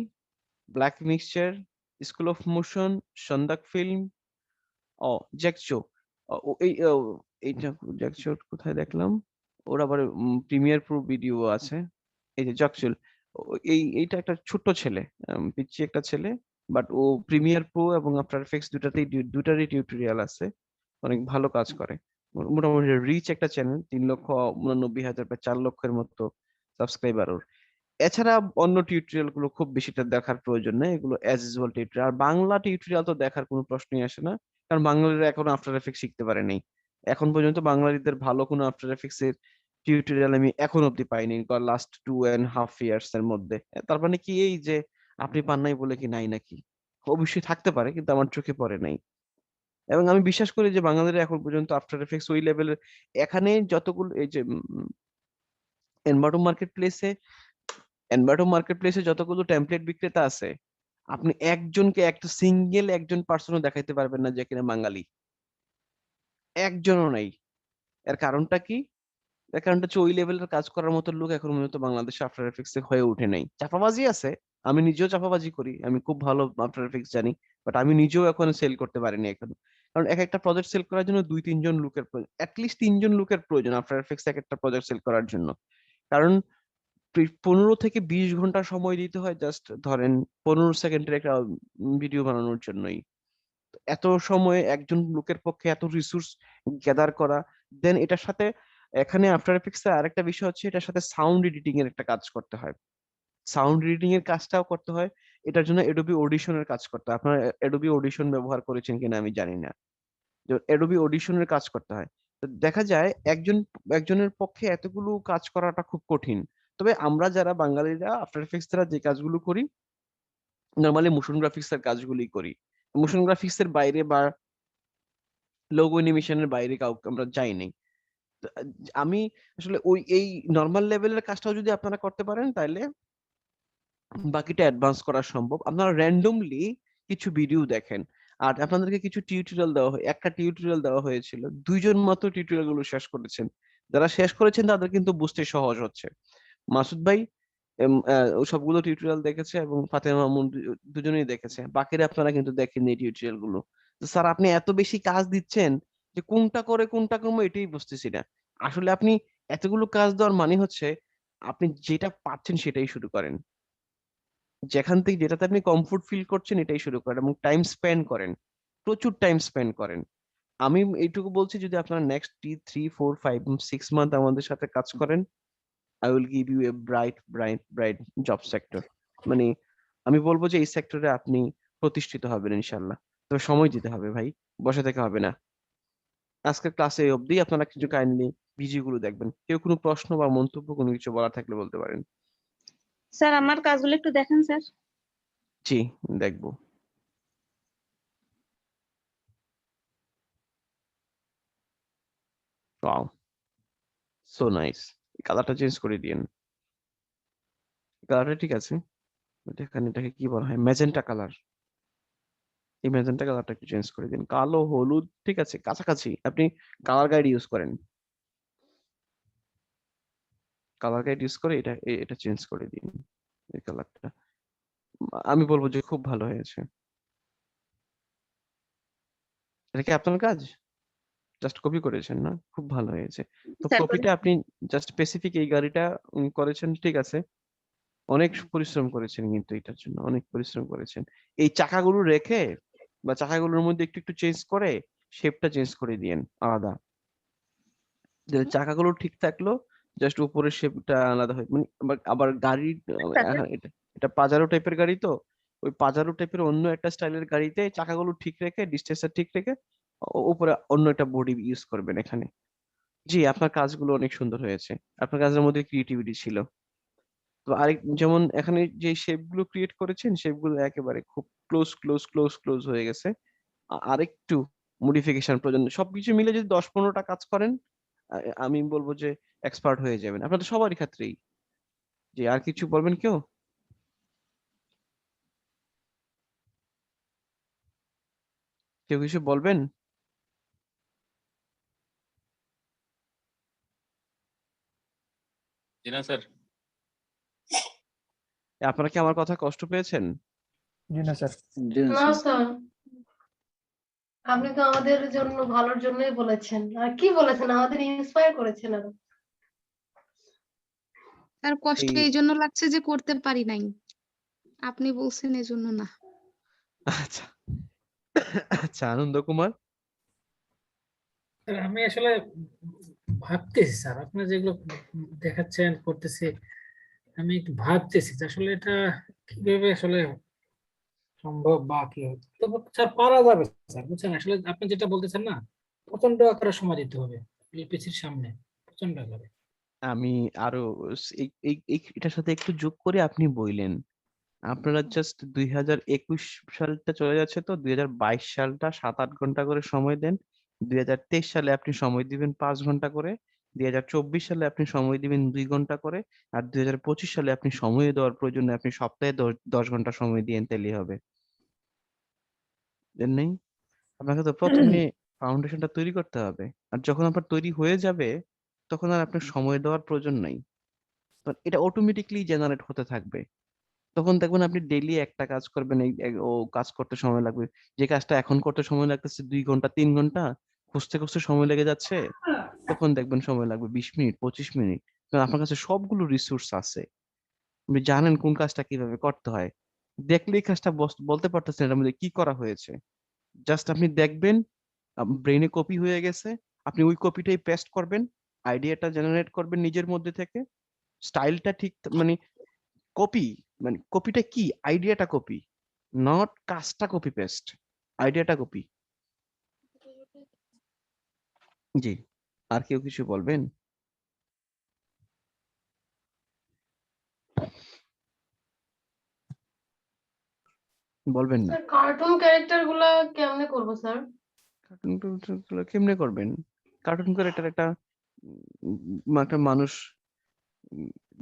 black mixture, school of motion, সন্দাক ফিল্ম, ও জ্যাকচো। এইটা জ্যাকচো কোথায় দেখলাম, ওর আবার প্রিমিয়ার প্রো ভিডিও আছে। এই যে জাকচুল, এইটা একটা ছোট্ট ছেলে, পিচ্চি একটা ছেলে, বাট ও প্রিমিয়ার প্রো এবং আফটার এফেক্টস দুটারই টিউটোরিয়াল আছে, অনেক ভালো কাজ করে। মোটামুটি রিচ একটা চ্যানেল, 3,89,000 প্রায় 4 লক্ষের মতো সাবস্ক্রাইবার ওর। এছাড়া অন্য টিউটোরিয়াল গুলো খুব বেশিটা দেখার প্রয়োজন নেই, এগুলো অ্যাজ ইউজুয়াল টিউটোরিয়াল। আর বাংলা টিউটোরিয়াল তো দেখার কোনো প্রশ্নই আসে না, কারণ বাঙালিরা এখনো আফটার এফেক্টস শিখতে পারে নাই। এখন পর্যন্ত বাঙালিদের ভালো কোনো আফটার এফেক্টস এর টিউটোরিয়াল আমি এখন অব্দি পাইনি লাস্ট 2.5 ইয়ার্স এর মধ্যে। তার মানে কি এই যে আপনি পান নাই বলে কি নাই নাকি? অবশ্যই থাকতে পারে, কিন্তু আমার চোখে পড়ে নাই। এবং আমি বিশ্বাস করি যে বাঙালিরা এখন পর্যন্ত আফটার এফেক্টস ওই লেভেলের, এখানে যতগুলো এই যে এনভাটো মার্কেট প্লেসে যতগুলো টেমপ্লেট বিক্রেতা আছে, আপনি একটা সিঙ্গেল একজন পার্সনও দেখাইতে পারবেন না যে কিনা বাঙালি, একজনও নাই। এর কারণটা কি? এর কারণটা হচ্ছে ওই লেভেলের কাজ করার মতো লোক এখন পর্যন্ত বাংলাদেশে আফটার এফেক্টস হয়ে ওঠে নাই। চাপাবাজি আছে, আমি নিজেও চাপাবাজি করি, আমি খুব ভালো আফটার এফেক্টস জানি, বাট আমি নিজেও এখন সেল করতে পারিনি এখন। কারণ এক একটা প্রজেক্ট সেল করার জন্য 2-3 জন লোকের প্রয়োজন, অ্যাটলিস্ট 3 জন লোকের প্রয়োজন আফটার এফেক্টস এক একটা প্রজেক্ট সেল করার জন্য। কারণ 15 থেকে 20 ঘন্টা সময় দিতে হয় জাস্ট ধরেন 15 সেকেন্ডের একটা ভিডিও বানানোর জন্যই। এত সময় একজন লোকের পক্ষে এত রিসোর্স গ্যাদার করা, দেন এটার সাথে এখানে আফটার এফেক্টস এর আরেকটা বিষয় হচ্ছে এটার সাথে সাউন্ড এডিটিং এর একটা কাজ করতে হয়, সাউন্ড এডিটিং এর কাজটাও করতে হয়। এটার জন্য এডোবি অডিশনের কাজ করতে হয়। আপনারা এডোবি অডিশন ব্যবহার করেছেন কিনা আমি জানি না, এডোবি অডিশনের কাজ করতে হয়। তো দেখা যায় একজনের পক্ষে এতগুলো কাজ করাটা খুব কঠিন। তবে আমরা যারা বাঙালিরা আফটার এফেক্টস দ্বারা যে কাজগুলো করি, নর্মালি মোশন গ্রাফিক্স এর কাজগুলোই করি। মোশন গ্রাফিক্স এর বাইরে বা লোগো অ্যানিমেশনের বাইরে কাউকে আমরা যাইনি। তো, আমি আসলে এই নর্মাল লেভেলের কাজটাও যদি আপনারা করতে পারেন তাহলে বাকিটা অ্যাডভান্স করা সম্ভব। আপনারা র্যান্ডমলি কিছু ভিডিও দেখেন, আর আপনাদেরকে কিছু টিউটোরিয়াল দেওয়া হয়, একটা টিউটোরিয়াল দেওয়া হয়েছিল, 2 জন মাত্র টিউটোরিয়াল গুলো শেষ করেছেন। যারা শেষ করেছেন তাদের কিন্তু বুঝতে সহজ হচ্ছে। মাসুদ ভাই ও সবগুলো টিউটোরিয়াল দেখেছে এবং ফাতেমা মামুন দুজনেই দেখেছে, বাকিরা আপনারা কিন্তু দেখেননি এই টিউটোরিয়াল গুলো। তো স্যার আপনি এত বেশি কাজ দিচ্ছেন যে কোনটা করে কোনটা করবো এটাই বুঝতেছি না। আসলে আপনি এতগুলো কাজ দেওয়ার মানে হচ্ছে আপনি যেটা পাচ্ছেন সেটাই শুরু করেন, যেখান থেকে যেটাতে আপনি কমফোর্ট ফিল করছেন এটাই শুরু করেন, এবং টাইম স্পেন্ড করেন, প্রচুর টাইম স্পেন্ড করেন। আমি এইটুকু বলছি, যদি আপনারা নেক্সট 3, 4, 5, 6 মান্থ আমাদের সাথে কাজ করেন, I will give you a bright job sector. মানে আমি বলবো যে এই সেক্টরে আপনি প্রতিষ্ঠিত হবেন ইনশাল্লাহ। তবে সময় দিতে হবে ভাই, বসে থেকে হবে না। আজকের ক্লাসে এই অবধি, আপনারা কিছু কাইন্ডলি ভিডিও গুলো দেখবেন। কেউ কোনো প্রশ্ন বা মন্তব্য কোনো কিছু বলার থাকলে বলতে পারেন। স্যার আমার কাজগুলো একটু দেখেন স্যার। জি, দেখবো। Wow, so nice. কালারটা চেঞ্জ করে দিয়েন, কালারটা ঠিক আছে, but এখানে এটাকে কি বলা হয়, ম্যাজেন্টা কালার। এই ম্যাজেন্টা কালারটা একটু চেঞ্জ করে দিন, কালো হলুদ ঠিক আছে কাছাকাছি। আপনি কালার গাইড ইউজ করেন, কালার গাইড ইউজ করে এটা চেঞ্জ করে দিন এই কালারটা। আমি বলবো যে খুব ভালো হয়েছে। এটা কি আপনার কাজ? জাস্ট কপি করেছেন না? খুব ভালো হয়েছে। তো স্যার কপিটা আপনি জাস্ট স্পেসিফিক এই গাড়িটা করেছেন, ঠিক আছে। অনেক পরিশ্রম করেছেন কিন্তু এটার জন্য, অনেক পরিশ্রম করেছেন। এই চাকাগুলো রেখে বা চাকাগুলোর মধ্যে একটু একটু চেঞ্জ করে শেপটা চেঞ্জ করে দিয়েন আলাদা। যে চাকাগুলো ঠিক থাকলো, জাস্ট উপরের শেপটা আলাদা হয়, মানে আবার গাড়ির এটা পাজারো টাইপের গাড়ি, তো ওই পাজারো টাইপের অন্য একটা স্টাইলের গাড়িতে চাকাগুলো ঠিক রেখে ডিস্টেন্সটা ঠিক রেখে উপরে অন্য একটা বডি ইউজ করবেন এখানে। জি, আপনার কাজগুলো অনেক সুন্দর হয়েছে, আপনার কাজের মধ্যে ক্রিয়েটিভিটি ছিল। তো আরেক যেমন এখানে যে শেপ গুলো ক্রিয়েট করেছেন, শেপ গুলো একেবারে খুব ক্লোজ ক্লোজ ক্লোজ ক্লোজ হয়ে গেছে। আরেকটু মডিফিকেশন প্রয়োজন, সবকিছু মিলে যদি 10-15টা কাজ করেন, আমি বলবো যে এক্সপার্ট হয়ে যাবেন, আপনাদের সবারই ক্ষেত্রেই। জি, আর কিছু বলবেন কেউ? কেউ কিছু বলবেন? জি না স্যার। আপনারা কি আমার কথা কষ্ট পেয়েছেন? জি না না স্যার। স্যার, আপনি তো আমাদের জন্য ভালোর জন্যই বলেছেন, আর কি বলেছেন, আমাদের ইন্সপায়ার করেছেন আরো। তার কষ্ট এই এই জন্য লাগছে যে করতে পারি নাই, আপনি বলছেন এজন্য না। আচ্ছা আচ্ছা, আনন্দ কুমার। স্যার আমি আসলে ভাবতেছি স্যার, আপনার যেগুলো দেখাচ্ছেন করতেছি, আমি একটু ভাবতেছি যে আসলে এটা কিভাবে আসলে সম্ভব বা কি হচ্ছে। তবে স্যার পারা যাবে স্যার, বুঝছেন, আসলে আপনি যেটা বলতেছেন না, প্রচন্ড আকারে সময় দিতে হবে এলপিসির সামনে, প্রচন্ড আকারে। আমি আরো এটার সাথে একটু যোগ করে আপনি বললেন, আপনারা জাস্ট 2021 সালটা চলে যাচ্ছে, তো 2022 সালটা 7-8 ঘন্টা করে সময় দেন। 2023 সালে আপনি সময় দিবেন 5 ঘন্টা করে। 2024 সালে আপনি সময় দিবেন 2 ঘন্টা করে। আর 2025 সালে আপনি সময় দেওয়ার প্রয়োজনে আপনি সপ্তাহে 10 ঘন্টা সময় দিয়েন, তাহলেই হবে। দেন নেই, আপনাকে তো প্রথমে ফাউন্ডেশনটা তৈরি করতে হবে। আর যখন আপনার তৈরি হয়ে যাবে, তখন আর আপনার সময় দেওয়ার প্রয়োজন নাই, তখন এটা অটোমেটিকলি জেনারেট হতে থাকবে। তখন দেখবেন আপনি ডেইলি একটা কাজ করবেন, ও কাজ করতে সময় লাগবে, যে কাজটা এখন করতে সময় লাগতেছে 2 ঘন্টা 3 ঘন্টা, খুঁজতে খুঁজতে সময় লেগে যাচ্ছে, তখন দেখবেন সময় লাগবে 20 মিনিট 25 মিনিট। কারণ আপনার কাছে সবগুলো রিসোর্স আছে, আপনি জানেন কোন কাজটা কিভাবে করতে হয়। দেখলেই কাজটা বলতে পারতেছেন এর মধ্যে কি করা হয়েছে। জাস্ট আপনি দেখবেন, ব্রেইনে কপি হয়ে গেছে, আপনি ওই কপিটাই পেস্ট করবেন, আইডিয়াটা জেনারেট করবেন নিজের মধ্যে থেকে, স্টাইলটা ঠিক, মানে কপি, মানে কপিটা কি, আইডিয়াটা কপি, নট কাজটা কপি পেস্ট, আইডিয়াটা কপি। জি, আর কেউ কিছু বলবেন? বলবেন না? স্যার কার্টুন ক্যারেক্টার গুলা কেমনে করবো স্যার? কার্টুন গুলো কেমনে করবেন? কার্টুন করে একটা একটা উম,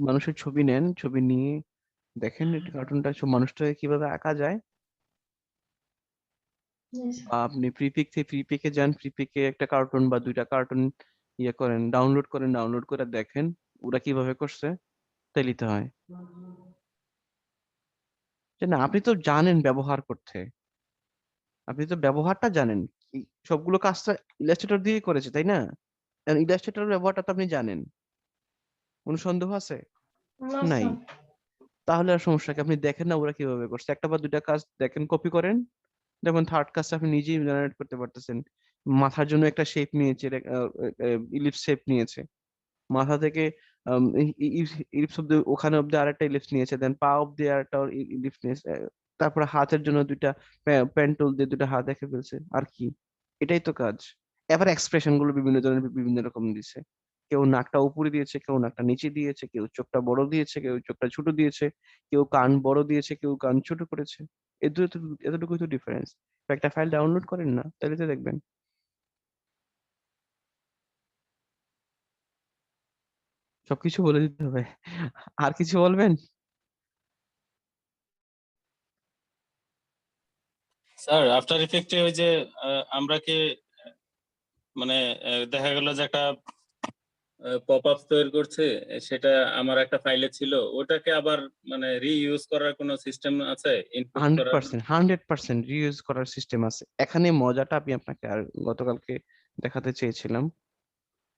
মানুষের ছবি নেন, ছবি নিয়ে দেখেন এটা কার্টুনটা মানুষটাকে কিভাবে আঁকা যায়। জি স্যার। বা আপনি ফ্রিপিকে যান, ফ্রিপিকে একটা কার্টুন বা 2টা কার্টুন ইয়ে করেন, ডাউনলোড করেন, ডাউনলোড করে দেখেন ওরা কিভাবে করছে, তাইলে তো হয়। যে না, আপনি তো জানেন ব্যবহার করতে, আপনি তো ব্যবহারটা জানেন, সবগুলো কাজটা ইলাস্ট্রেটর দিয়ে করেছে, তাই না? ইলাস্ট্রেটর ব্যবহারটা তো আপনি জানেন, কোনো সন্দেহ আছে? না নাই। স্যার। তাহলে আর সমস্যা কি, আপনি দেখেন না ওরা কিভাবে করছে, একটা বা 2টা কাজ দেখেন, কপি করেন, দেখুন থার্ড কাজটা আপনি নিজেই জেনারেট করতে পারতেছেন। মাথার জন্য একটা শেপ নিয়েছে, ইলিপস শেপ নিয়েছে, মাথা থেকে ইলিপস অব্দি, ওখানে অব্দি আরেকটা ইলিপস নিয়েছে, দেন পা অব্দি আরেকটা ইলিপস নিয়েছে, তারপরে হাতের জন্য 2টা পেন্টুল দিয়ে 2টা হাত এঁকে ফেলছে, আর কি, এটাই তো কাজ। এবার এক্সপ্রেশন গুলো বিভিন্ন ধরনের বিভিন্ন রকম দিছে, কেউ নাকটা উপরে দিয়েছে, কেউ নাকটা নিচে দিয়েছে, কেউ চোখটা বড় দিয়েছে, কেউ চোখটা ছোট দিয়েছে, কেউ কান বড় দিয়েছে, কেউ কান ছোট করেছে। এতটুকুই তো ডিফারেন্স। একটা ফাইল ডাউনলোড করেন না, তাহলে তো দেখবেন। সবকিছু বলে দিতে হবে। আর কিছু বলবেন? স্যার আফটার ইফেক্টে ওই যে আমরা কি মানে দেখা গেল যে একটা পপ আপ তৈরি করছে, সেটা আমার একটা ফাইলে ছিল, ওটাকে আবার মানে রিইউজ করার কোনো সিস্টেম আছে ইনপুট করার? 100% রিইউজ করার সিস্টেম আছে। এখানে মজাটা আমি আপনাকে আর গতকালকে দেখাতে চেয়েছিলাম,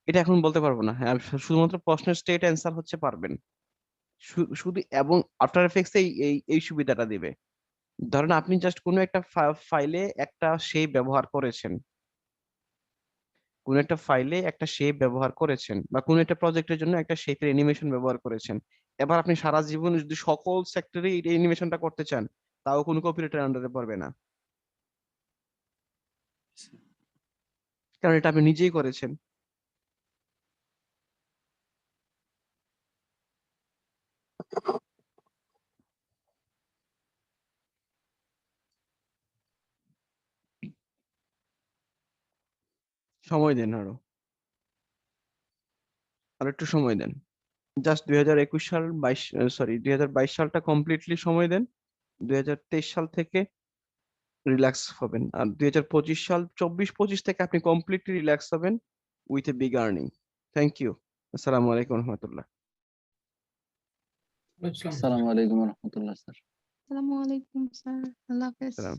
এটা এখন বলতে পারবো না। হ্যাঁ, শুধুমাত্র প্রশ্নের স্টেট অ্যান্সার হচ্ছে পারবেন শুধু, এবং আফটার এফেক্টস এই এই এই সুবিধাটা দিবে। ধরেন আপনি জাস্ট কোনো একটা ফাইলে একটা সেই ব্যবহার করেছেন, কোন একটা ফাইলে একটা শেপ ব্যবহার করেছেন বা কোন একটা প্রজেক্টের জন্য একটা শেপের অ্যানিমেশন ব্যবহার করেছেন, এবার আপনি সারা জীবন যদি সকল সেক্টরে এই অ্যানিমেশনটা করতে চান, তাও কোনো কপিরাইটের আন্ডারে পড়বে না, কারণ এটা আপনি নিজেই করেছেন। সময় দেন আর একটু সময় দেন, জাস্ট 2021 সাল 2022 সালটা কমপ্লিটলি সময় দেন। 2023 সাল থেকে রিল্যাক্স হবেন, আর 2025 সাল 24-25 থেকে আপনি কমপ্লিটলি রিল্যাক্স হবেন with a big earning. Thank you. আসসালামু আলাইকুম রহমতুল্লাহ। বুঝলাম। আসসালামু আলাইকুম রহমতুল্লাহ স্যার। আসসালামু আলাইকুম স্যার, আল্লাহ হাফেজ। সালাম।